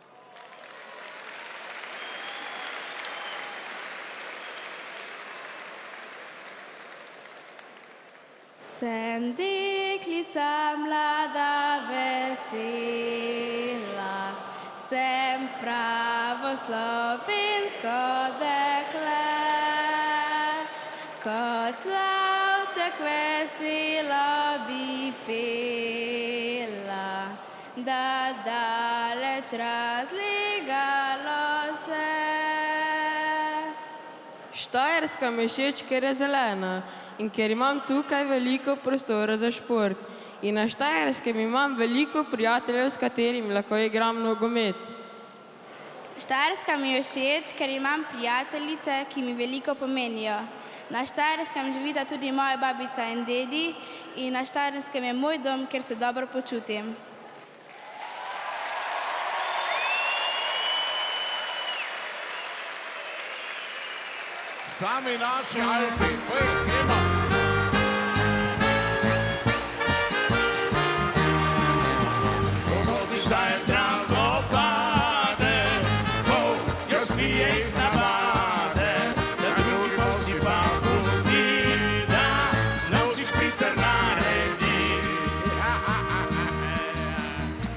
Speaker 4: Sem deklica mlada vesela, sem pravo slovensko dekle. Kot slavček veselo bi pela, da daleč razlegalo se.
Speaker 12: Štajerska mi je všeč, ker je zelena in ker imam tukaj veliko prostora za šport. In na Štajerskem imam veliko prijateljev, s katerimi lahko igram nogomet.
Speaker 13: Štajerska mi je všeč, ker imam prijateljice, ki mi veliko pomenijo. Na Štajerskem živita tudi moja babica in dedi in na Štajerskem je moj dom, kjer se dobro počutim.
Speaker 9: Sami naši Alfi, gremo.
Speaker 3: Ko ti Štajer zdravo pade, jo smije iz navade, da drugi si pa pusti, da znov si špricer naredi.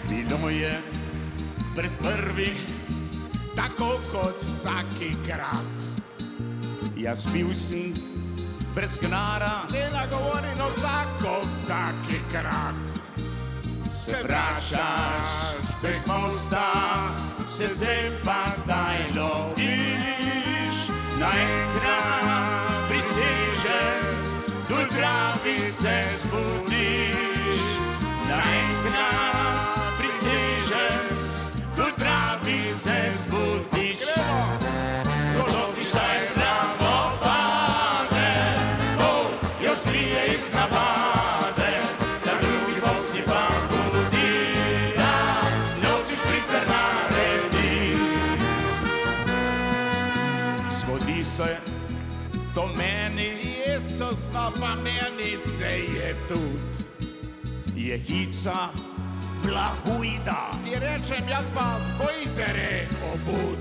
Speaker 3: Bilo je pred prvi, tako kot vsakikrat. Jaz bil sem brez gnara, ne nagovori, no tako vsakikrat. Se vračaš prek mosta, se zdaj pa daj loviš. Naenkrat prisežem, dol travi se zbudiš. Naenkrat prisežem, dol travi se zbudiš. Ko ti Štajer zdravo pade, jo zmije iz navade, da drugi si pa pusti, da z njo si špricer naredi.
Speaker 9: so pa meni se je tudi. Je hica plahuida. Ti rečem, jaz pa v Kojzere obud.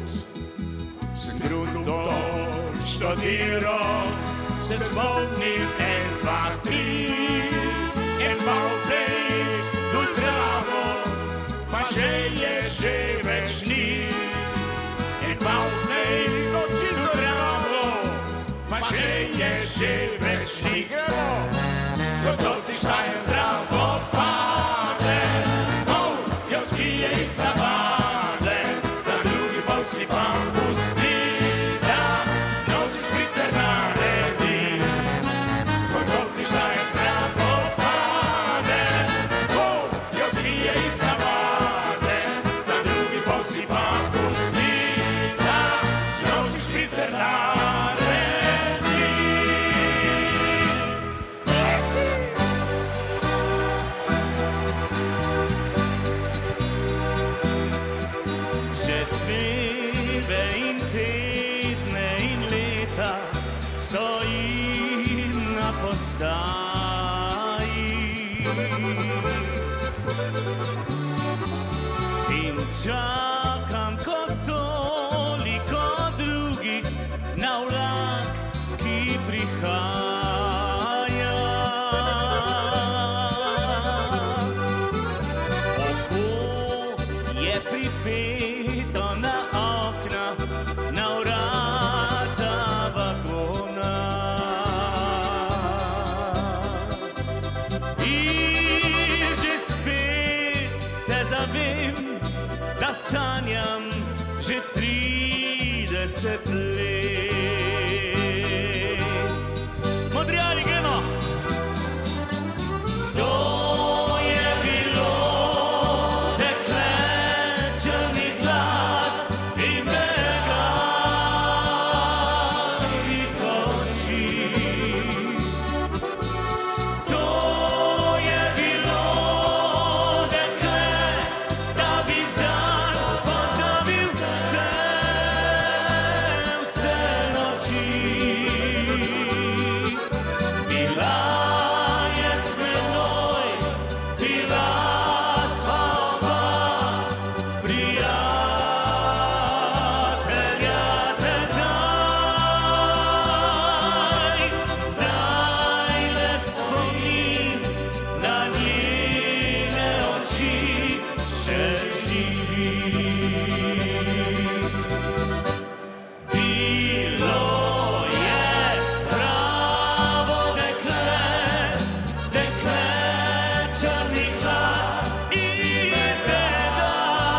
Speaker 3: Sem grundo študiral, se spomnim 1, 2, 3. En mal prej do travo, pa že je že več ni. En mal prej do travo, pa že je že več ni. Gremo, ko ti štaje zdravo pade, jaz pije iz navade, na drugi pol si pa pusti, da znosi špricer naredi. Ko ti štaje zdravo pade, jaz pije iz navade, na drugi pol si pa pusti, da znosi špricer naredi. Že dneve in tedne in leta stojim na postaji in čakam kot toliko drugih na vlak, ki prihaja. Oko je pripeto na okna, na vrata vagona. In že spet se zavem, da sanjam že 30 let. Modrijani, gremo! To je bilo dekle črnih glas in beganih oči. To je bilo dekle, da bi zanj pozabil vse noči. Bila je s menoj, bila sva oba prijatelja tedaj. Zdaj le spomin na njene oči še živi. Bilo je pravo dekle, dekle črnih las in beganih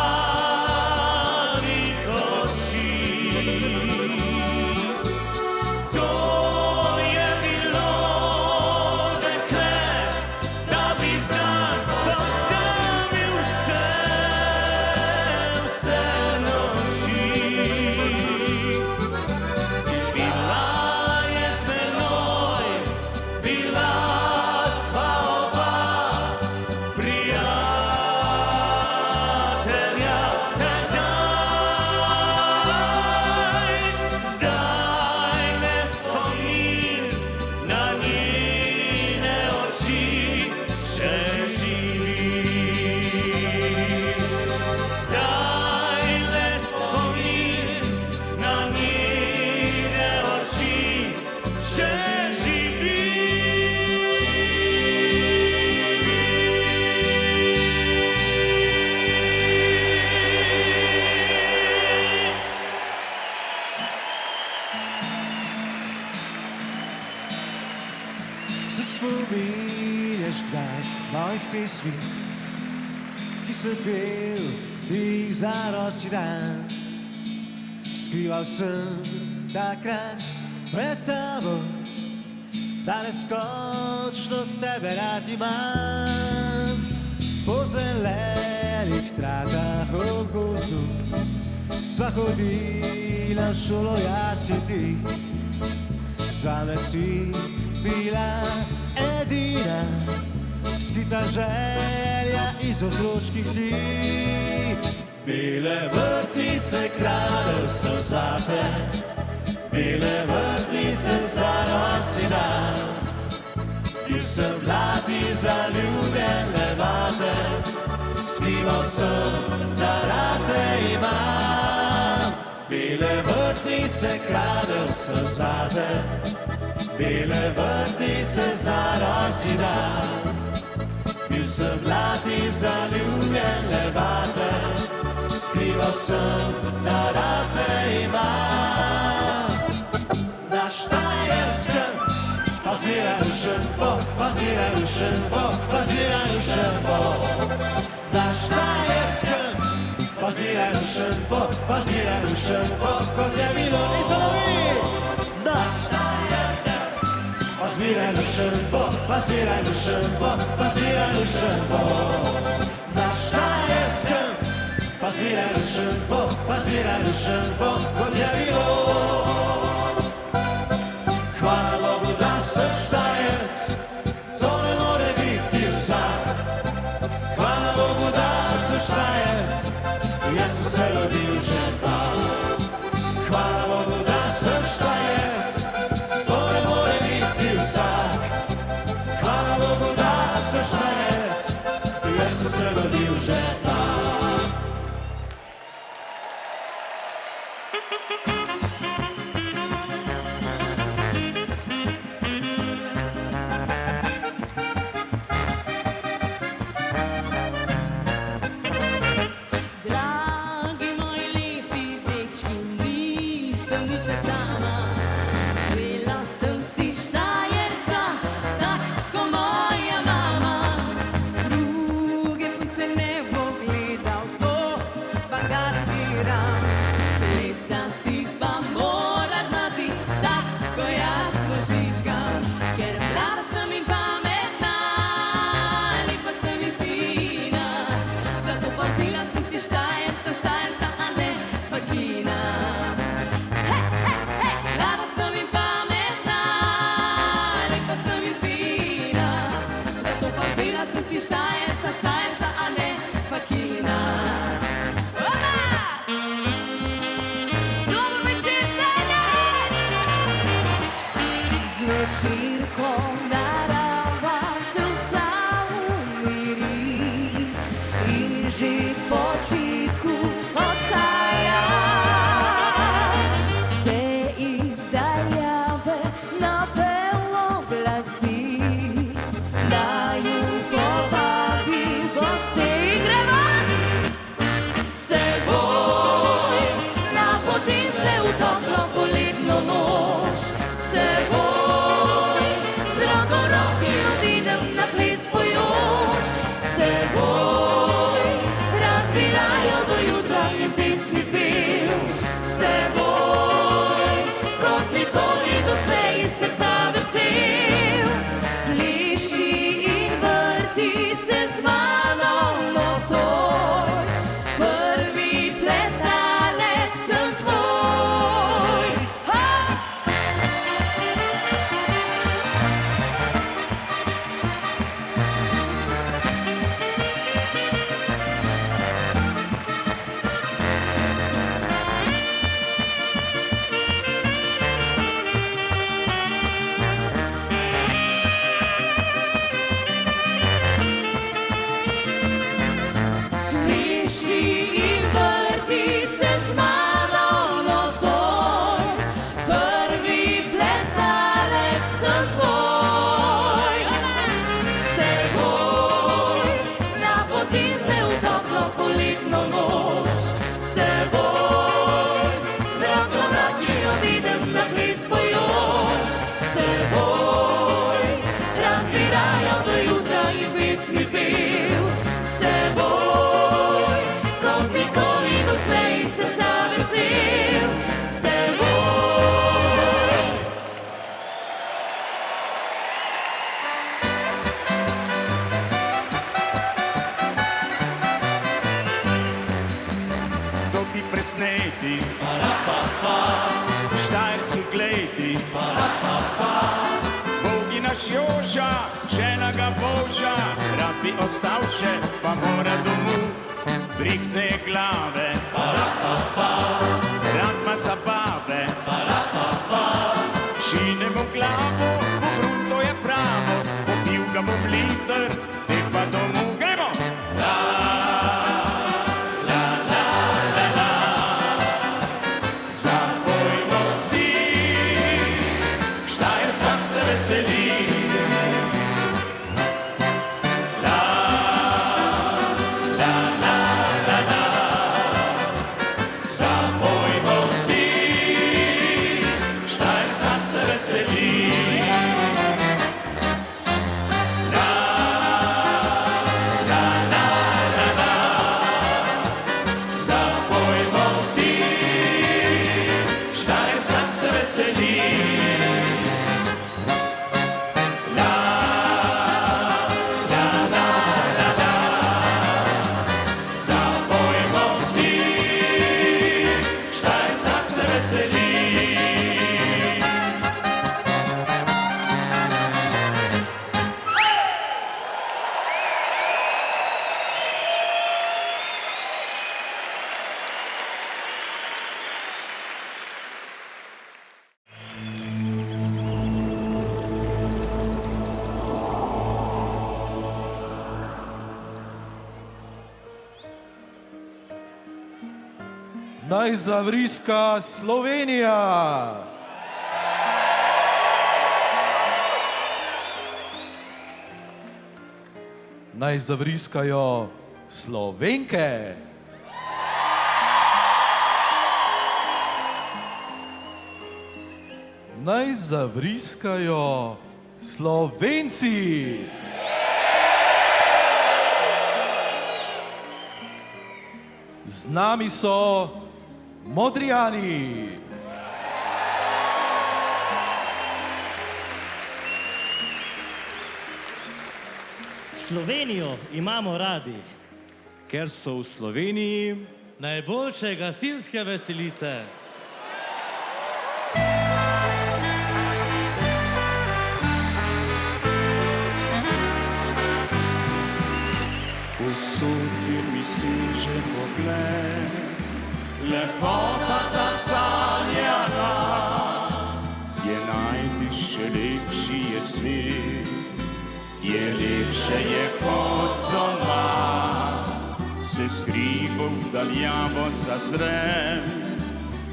Speaker 3: oči. To je bilo dekle, da bi zanj pozabil vse noči. Bila je s menoj, bila sva oba prijatelja tedaj. Zdaj me spomin na njene oči še živi. Zdaj le spomin na njene oči še živi.
Speaker 1: Se spominjaš kdaj mojih pesmi, ki sem pel jih za rojstni dan? Skrival sem takrat pred tabo, danes končno tebe rad imam. Po zelenih tratah ob gozdu sva hodila v šolo, jaz in ti. Zame si bila edina skrita želja iz otroških dni. Bele vrtnice kradel sem zate,
Speaker 3: bile vrtnice za nosi dan. Bil sem mladi zaljubljen levate, skrival sem, da rate imam. Bile vrtnice kradel sem zate, bile vrtnice za nosi dan. Bil sem mladi zaljubljen levate, skrival sem, da rate imam. Na Štajerskem pa zmeraj rušen bo, pa zmeraj rušen bo, pa zmeraj rušen bo. Na Štajerskem pa zmeraj rušen bo, pa zmeraj rušen bo, kot je bilo in samo vi. Na Štajerskem pa zmeraj rušen bo, pa zmeraj rušen bo, pa zmeraj rušen bo. Na Štajerskem pa zmeraj rušen bo, pa zmeraj rušen bo, kot je bilo. Hvala Bogu, da sem Štajerc, to ne more biti vsak. Hvala Bogu, da sem Štajerc, jaz sem se rodil že tam. Hvala Bogu, da sem Štajerc, to ne more biti vsak. Hvala Bogu, da sem Štajerc, jaz sem se rodil že tam.
Speaker 9: Presneti, štajerski glejti, Bogi naš Joža, žena ga boža, rad bi ostal še, pa mora domov, brihne glave, rad ma zabave,
Speaker 11: Naj zavriska Slovenija. Naj zavriskajo Slovenke. Naj zavriskajo Slovenci. Z nami so Modrijani.
Speaker 5: Slovenijo imamo radi, ker so v Sloveniji najboljše gasilske veselice.
Speaker 1: Povsod, kjer mi seže pogled, lepota zasanjana, je najti še lepši je svet, je lepše je kot doma. Se skrivom daljavo zazrem,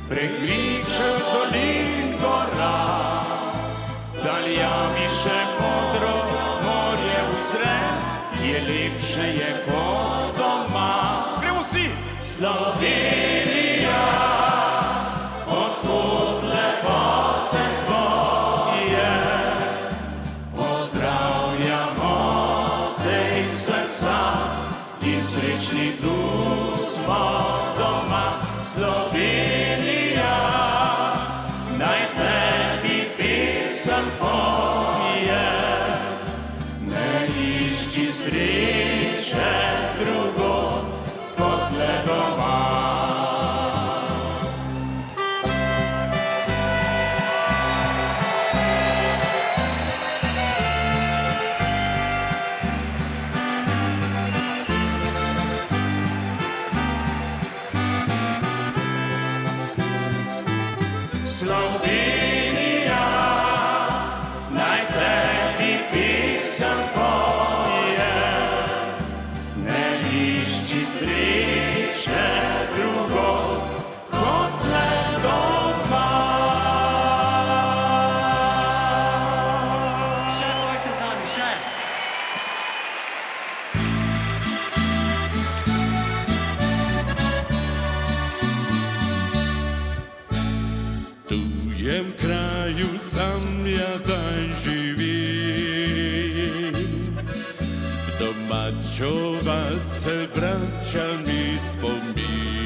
Speaker 1: prekričem dolin gora, daljavi še modro morje uzrem, je lepše je kot doma. Gremo vsi! Slovenija, odkot lepote tvoje, pozdravljamo tej srca in srečni duh smo doma. Slovenija, naj tebi pesem poje, ne išči sreče drugo kot le doma. Slovenija, naj tebi pesem poje, ne išči sreče drugo kot le doma.
Speaker 5: Še pojte z nami, še.
Speaker 3: V tujem kraju sam jaz zdaj živim, domačo vas se vrača mi spomin.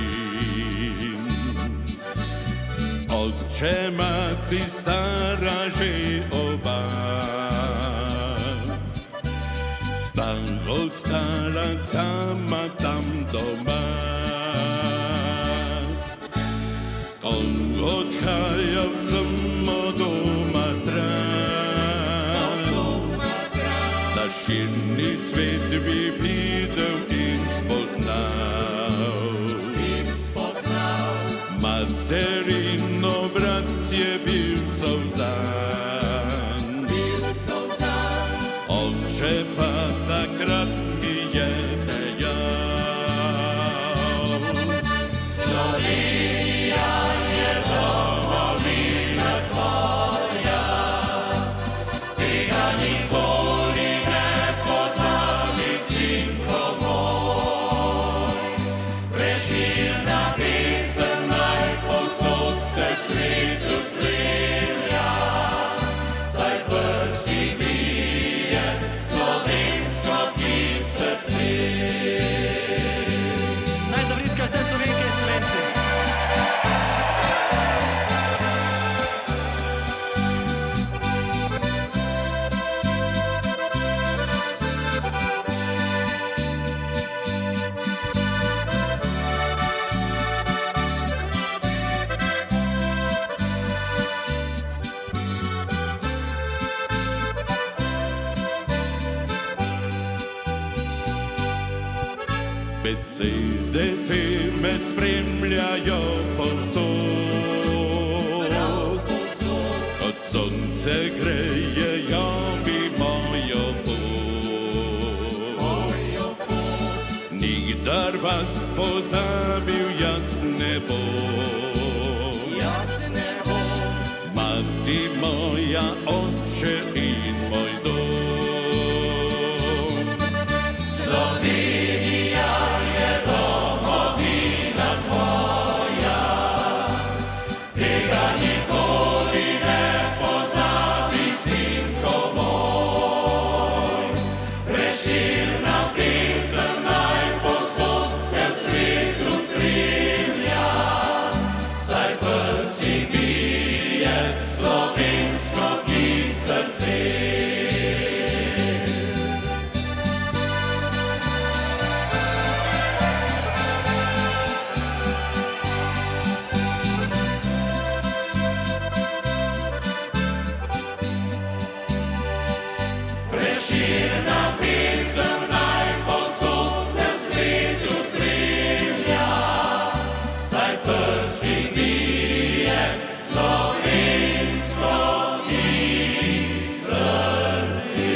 Speaker 3: Oče, mati stara že oba, sta ostala sama tam doma. Ko odhajal sem od doma stran, da širni svet bi videl in spoznal. Materin obraz je bil solzan, oče pa takrat mi je dejal: Slovenija je domovina tvoja, tega nikoli ne pozabi, sinko moj. Preširna pesem naj povsod te svetu spremlja, saj prsi bije slovensko ti srce.
Speaker 5: Naj zavriskajo vse Slovenke in Slovenci.
Speaker 3: Besede te me spremljajo povsod, kot sonce grejejo mi mojo pot. Nikdar vas pozabil, jaz ne bom.
Speaker 8: Jaz ne bom.
Speaker 3: Mati moja, oče in moj dom. Slovenija je domovina tvoja, tega nikoli ne pozabi, sinko moj. Preširna pesem naj povsod ter svetu spremlja, saj prsi bije slovensko ti srce. Preširna pesem naj povsod ter svetu spremlja, saj prsi bije slovensko ti srce.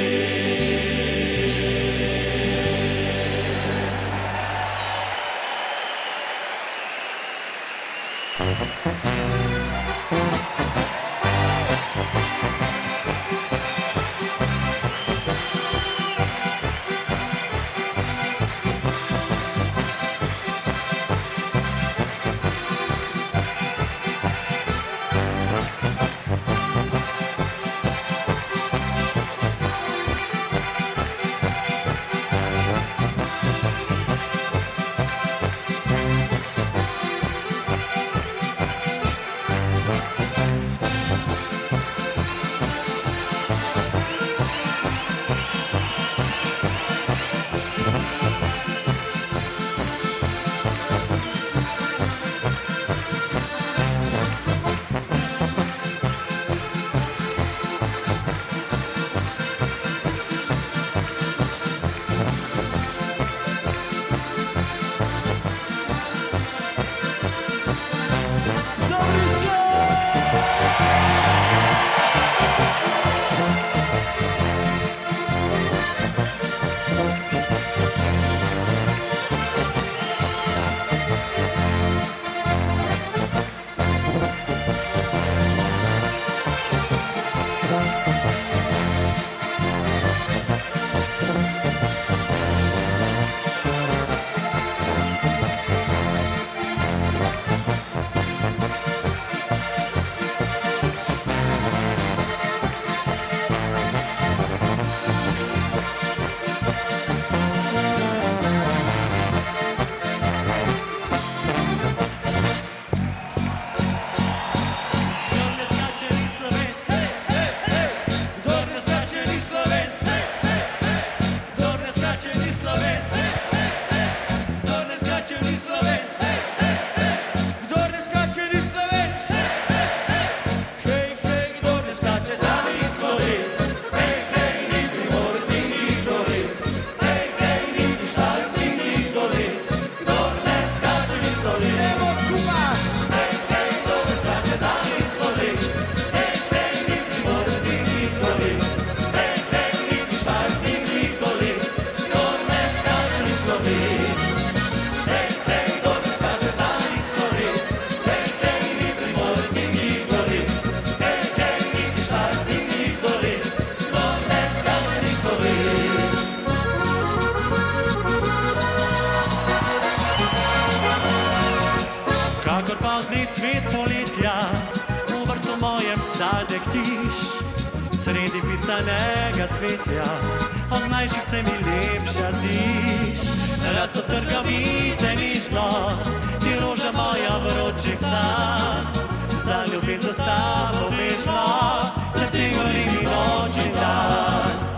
Speaker 8: Kakor pozni cvet poletja, v vrtu mojem sadek tiš, sredi pisanega cvetja, od mlajših se mi lepša zdiš. Rad potrgam te nižno, ti roža moja vročih sanj, za ljubezen s tabo bežno, srce gori mi noč in dan.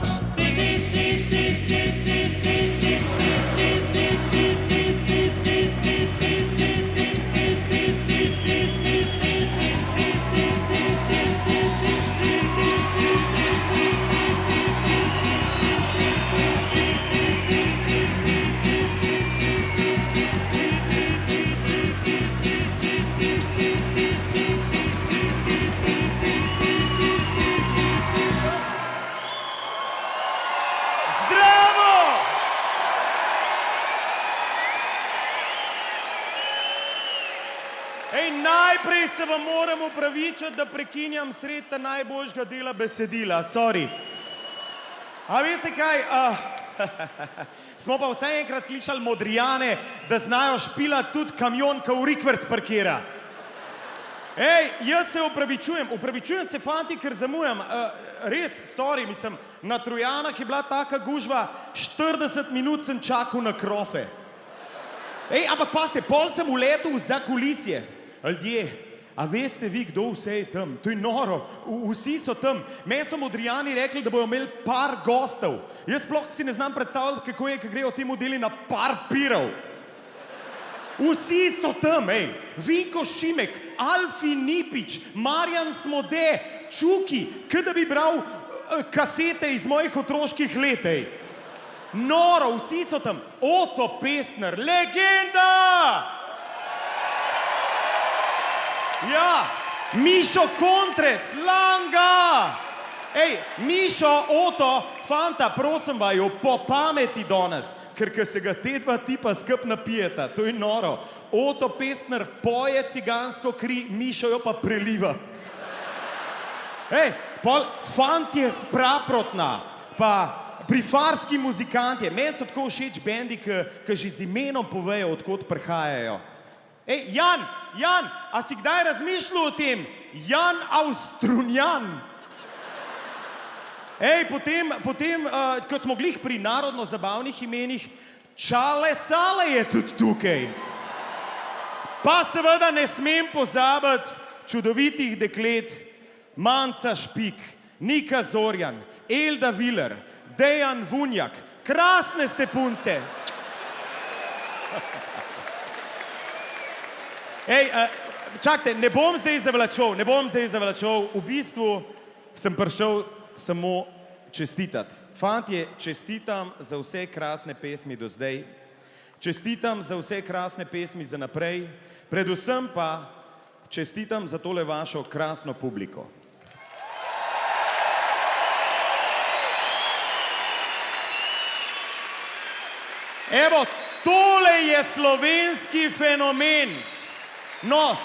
Speaker 14: Najprej se vam moram opravičiti, da prekinjam sredi najboljšega dela besedila, sorry. A veste kaj, smo pa vse enkrat slišali Modrijane, da znajo špilati tudi kamion, ko v rikverc parkira. Jaz se opravičujem se, fanti, ker zamujam. Res, sorry, mislim, na Trojanah je bila taka gužva, 40 minut sem čakal na krofe. Ampak pazite, pol sem uletel za kulisje. Ljudje, a veste vi, kdo vse je tam? To je noro, vsi so tam. Meni so Modrijani rekli, da bojo imeli par gostov. Jaz sploh si ne znam predstavljati, kako je, ko grejo ti modeli na par pirov. Vsi so tam, Vinko Šimek, Alfi Nipič, Marjan Smode, Čuki, da bi bral kasete iz mojih otroških let, Noro, vsi so tam. Oto Pestner, legenda! Ja, Mišo Kontrec, Langa! Mišo, Oto, fanta, prosim vaju, po pameti danes, ker se ga te dva tipa skup napijeta, to je noro. Oto Pestner poje cigansko kri, Mišo jo pa preliva. Fant je spraprotna, pa prifarski muzikantje. Meni so tako všeč bendi, ki že z imenom povejo, odkot prihajajo. Jan, a si kdaj razmišljal o tem? Jan Avstrunjan. Potem, ko smo glih pri narodno-zabavnih imenih, Čale Sale je tudi tukaj. Pa seveda ne smem pozabiti čudovitih deklet Manca Špik, Nika Zorjan, Elda Viler, Dejan Vunjak, krasne ste punce. Čakajte, ne bom zdaj zavlačal, v bistvu sem prišel samo čestitati. Fantje, čestitam za vse krasne pesmi do zdaj, čestitam za vse krasne pesmi za naprej, predvsem pa čestitam za tole vašo krasno publiko. Evo, tole je slovenski fenomen. No,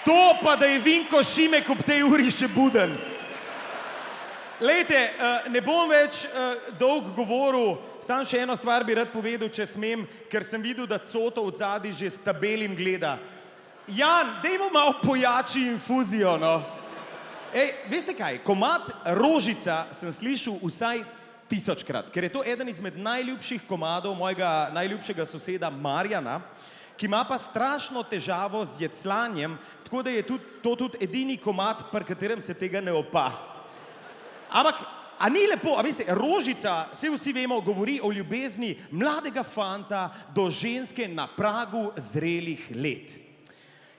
Speaker 14: to pa, da je Vinko Šimek ob tej uri še buden. Glejte, ne bom več dolgo govoril, samo še eno stvar bi rad povedal, če smem, ker sem videl, da Coto od zadaj že s tabelim gleda. Jan, dajmo malo pojači infuzijo, no. Veste kaj, komad Rožica sem slišal vsaj 1000-krat, ker je to eden izmed najljubših komadov mojega najljubšega soseda Marjana, ki ima pa strašno težavo z jeclanjem, tako da je to tudi edini komad, pri katerem se tega ne opaz. Ampak, a ni lepo, a veste, Rožica, vsi vemo, govori o ljubezni mladega fanta do ženske na pragu zrelih let.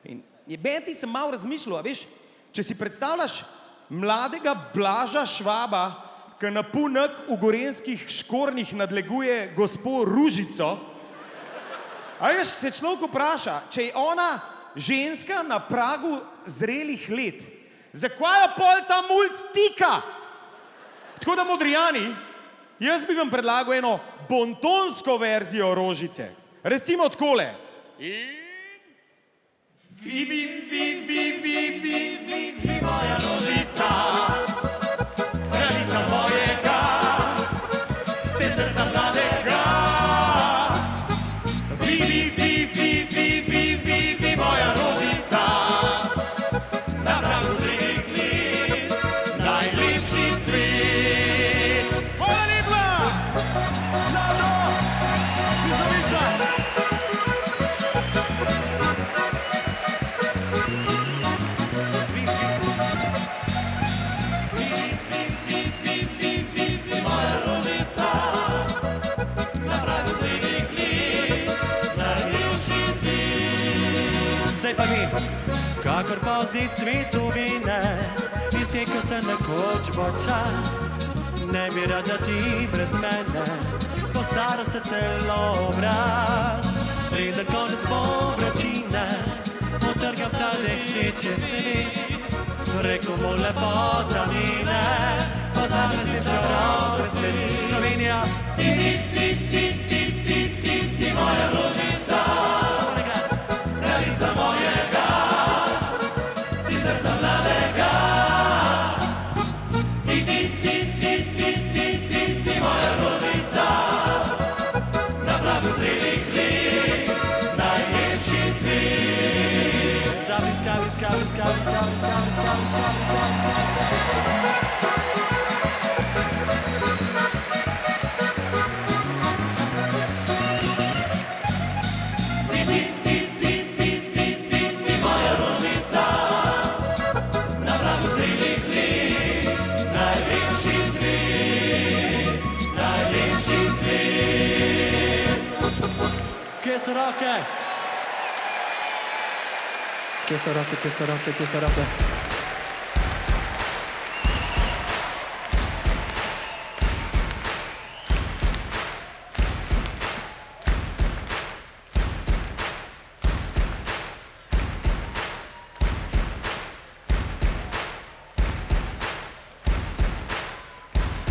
Speaker 14: In meni sem malo razmišljal, a veš, če si predstavljaš mladega Blaža Švaba, ki na punek v gorenskih škornjih nadleguje gospo Ružico, a veš, se človek vpraša, če je ona ženska na pragu zrelih let, zakaj jo pol ta mulc tika? Tako da, Modrijani, jaz bi vam predlagal eno bontonsko verzijo Rožice. Recimo takole. Vi, moja Rožica, kraljica mojega, se srca mladega. Vi, moja Rožica, na pragu zrelih let, najlepši cvet. Hvala lepa! No, Bizoviča! Vi, moja Rožica, na pragu zrelih let, najlepši cvet. Zdaj pa mi, kakor pozni cvetovine, iztekel se nekoč bo čas, ne bi rad, da ti brez mene postara se telo obraz. Preden konec bo vročine, potrgam ta dehtiče cvet, torej komu lepota mine, pozame z čarov veseli. Slovenija, ti moja Rožica, kraljica mojega.
Speaker 3: Moja rožica, na pragu zrelih let, najlepši cvet, najlepši cvet.
Speaker 5: Kje so roke? Kje so roke, kje so roke, kje so roke?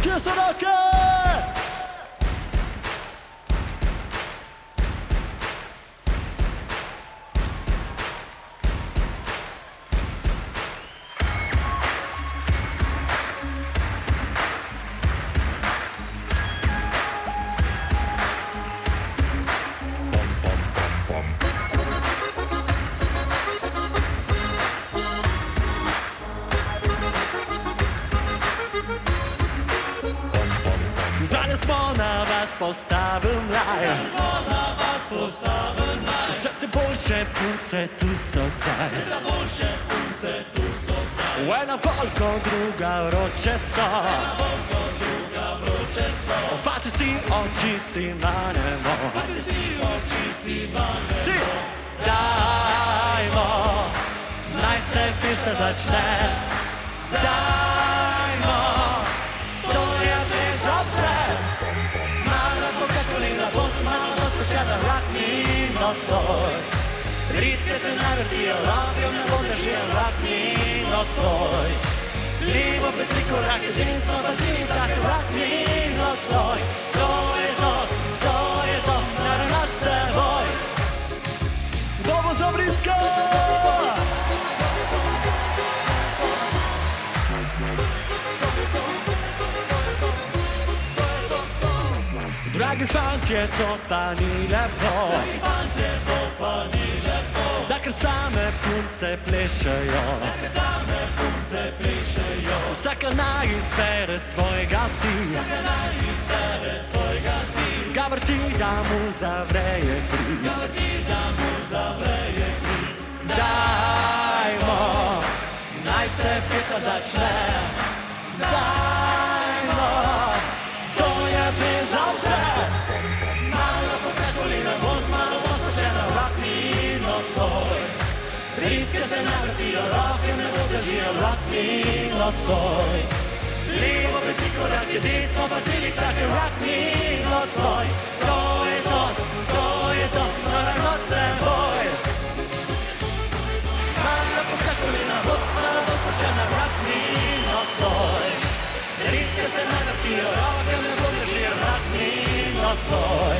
Speaker 5: Kje so roke?
Speaker 3: Danes smo na vas postavili mlaj. Vse te boljše punce tu so zdaj. Ena bolj kot druga vroče so. Fati si oči si manemo. Vsi dajmo, naj se fišta začne. Dajmo, to je blizu vse. Malo pokaž kolena pot, malo odpuščada rakni nocoj. Ritke se naredijo, roke ne bo držijo rakni nocoj. Levo pred 3 korake, desno pa 3 tako rakni nocoj. To je to, naravno s teboj. Kdo bo zabriskal? Dragi fantje, to pa ni lepo. Da ker same punce plešejo. Vsaka naj izbere svojega si. Ga vrti, da mu zavreje kri. Dajmo, naj se fešta začne. Dajmo, to je blizu vse. Malo pokaž kolena bod, malo odpuščena rakni nocoj. Ritke se navrtijo, roke ne bo držijo rakni nocoj. Levo pred 3 korake, desno pa 3 take rakni nocoj. To je to, naravno s teboj. Malo pokaž kolena bod, malo odpuščena rakni nocoj. Ritke se navrtijo, roke ne bo držijo rakni nocoj.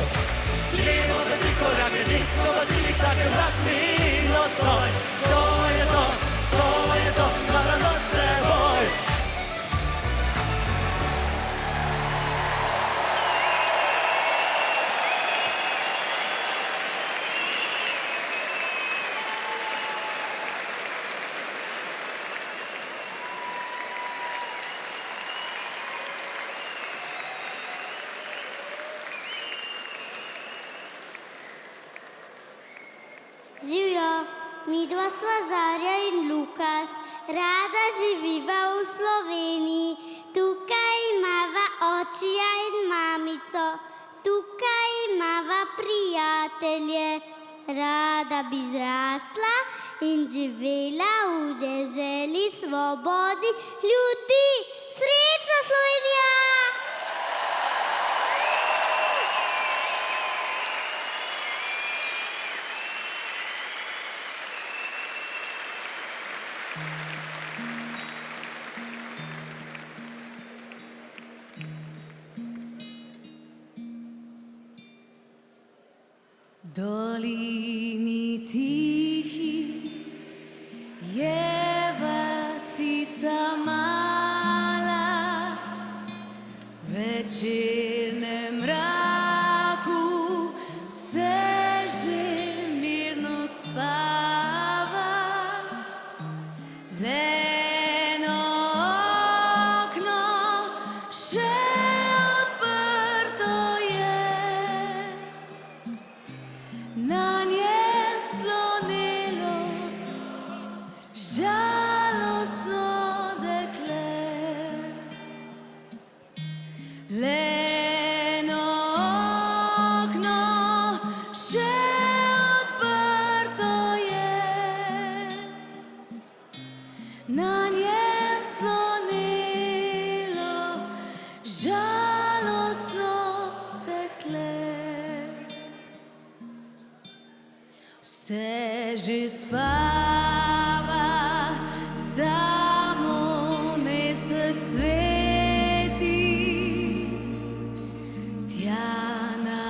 Speaker 3: Levo pred 3 korake, desno pa 3 take rakni nocoj. To je to, naravno s teboj.
Speaker 15: Živijo, midva sva Zarja in Lukas, rada živiva v Sloveniji. Tukaj imava očija in mamico, tukaj imava prijatelje. Rada bi zrasla in živela v deželi svobodi ljudi. Srečno Slovenija!
Speaker 4: Dolini tihi je vasica mala, v večernem mraku vse že mirno spava. že spava, samo mesec sveti. Tja na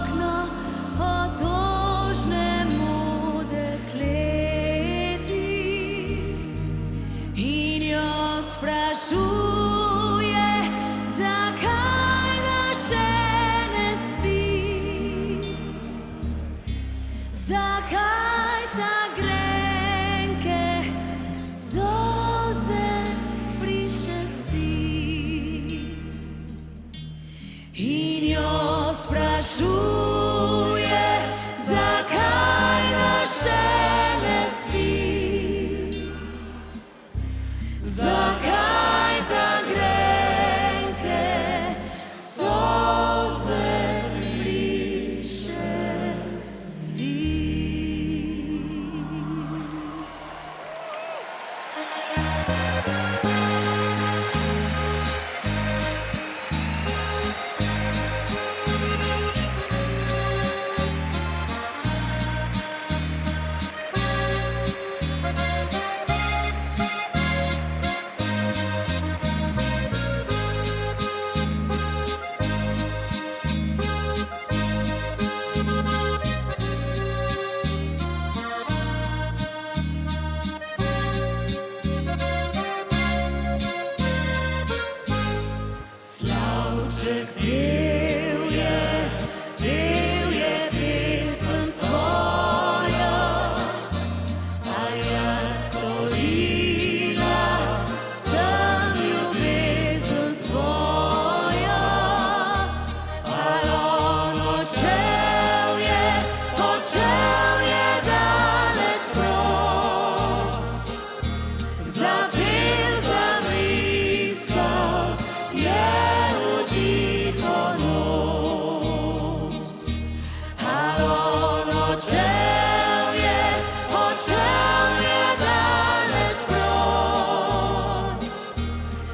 Speaker 4: okno otožnemu dekleti in jo sprašuje, zakaj ga še ne spi. Zakaj ta grenke solze briše si? In jo sprašuje, zakaj ga še ne spi. Zakaj ta grenke solze briše si? Slavček pel je pesem svojo, a jaz storila sem ljubezen svojo. A on odšel je daleč proč, zapel, zavriskal je v tiho noč. A on odšel je daleč proč,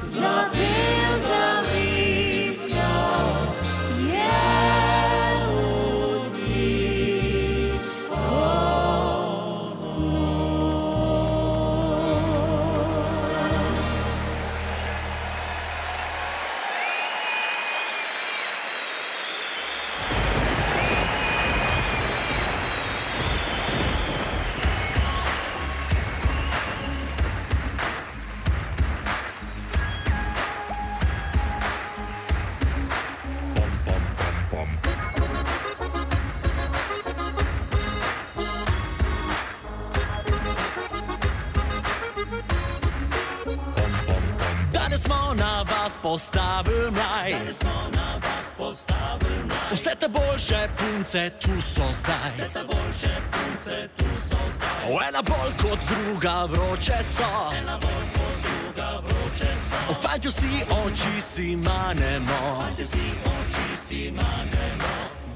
Speaker 4: zapel, zavriskal je v tiho noč.
Speaker 3: Danes smo na vas postavili mraj, vse te boljše punce tu so zdaj. Ena bolj kot druga vroče so, fantje vsi oči si manemo.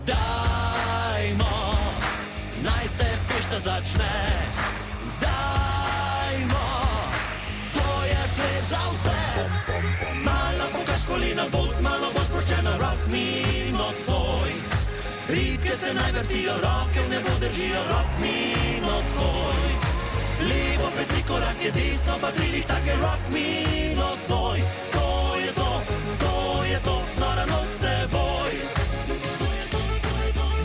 Speaker 3: Dajmo, naj se fešta začne. Dajmo, to je ples za vse. Malo pokaž kolena, bod malo bolj sproščena, rock mi nocoj. Ritke se naj vrtijo, roke v nebo držijo, rock mi nocoj. Levo pred 3 korake, desno pa 3 lihtake, rock mi nocoj. To je to, nora noc s teboj.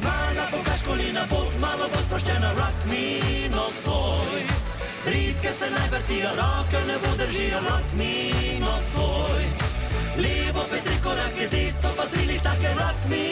Speaker 3: Malo pokaž kolena, bod malo bolj sproščena, rock mi nocoj. Ritke se naj vrtijo, roke v nebo držijo, rock mi nocoj. Levo pred 3 korake, desno pa 3 lihtake, rock mi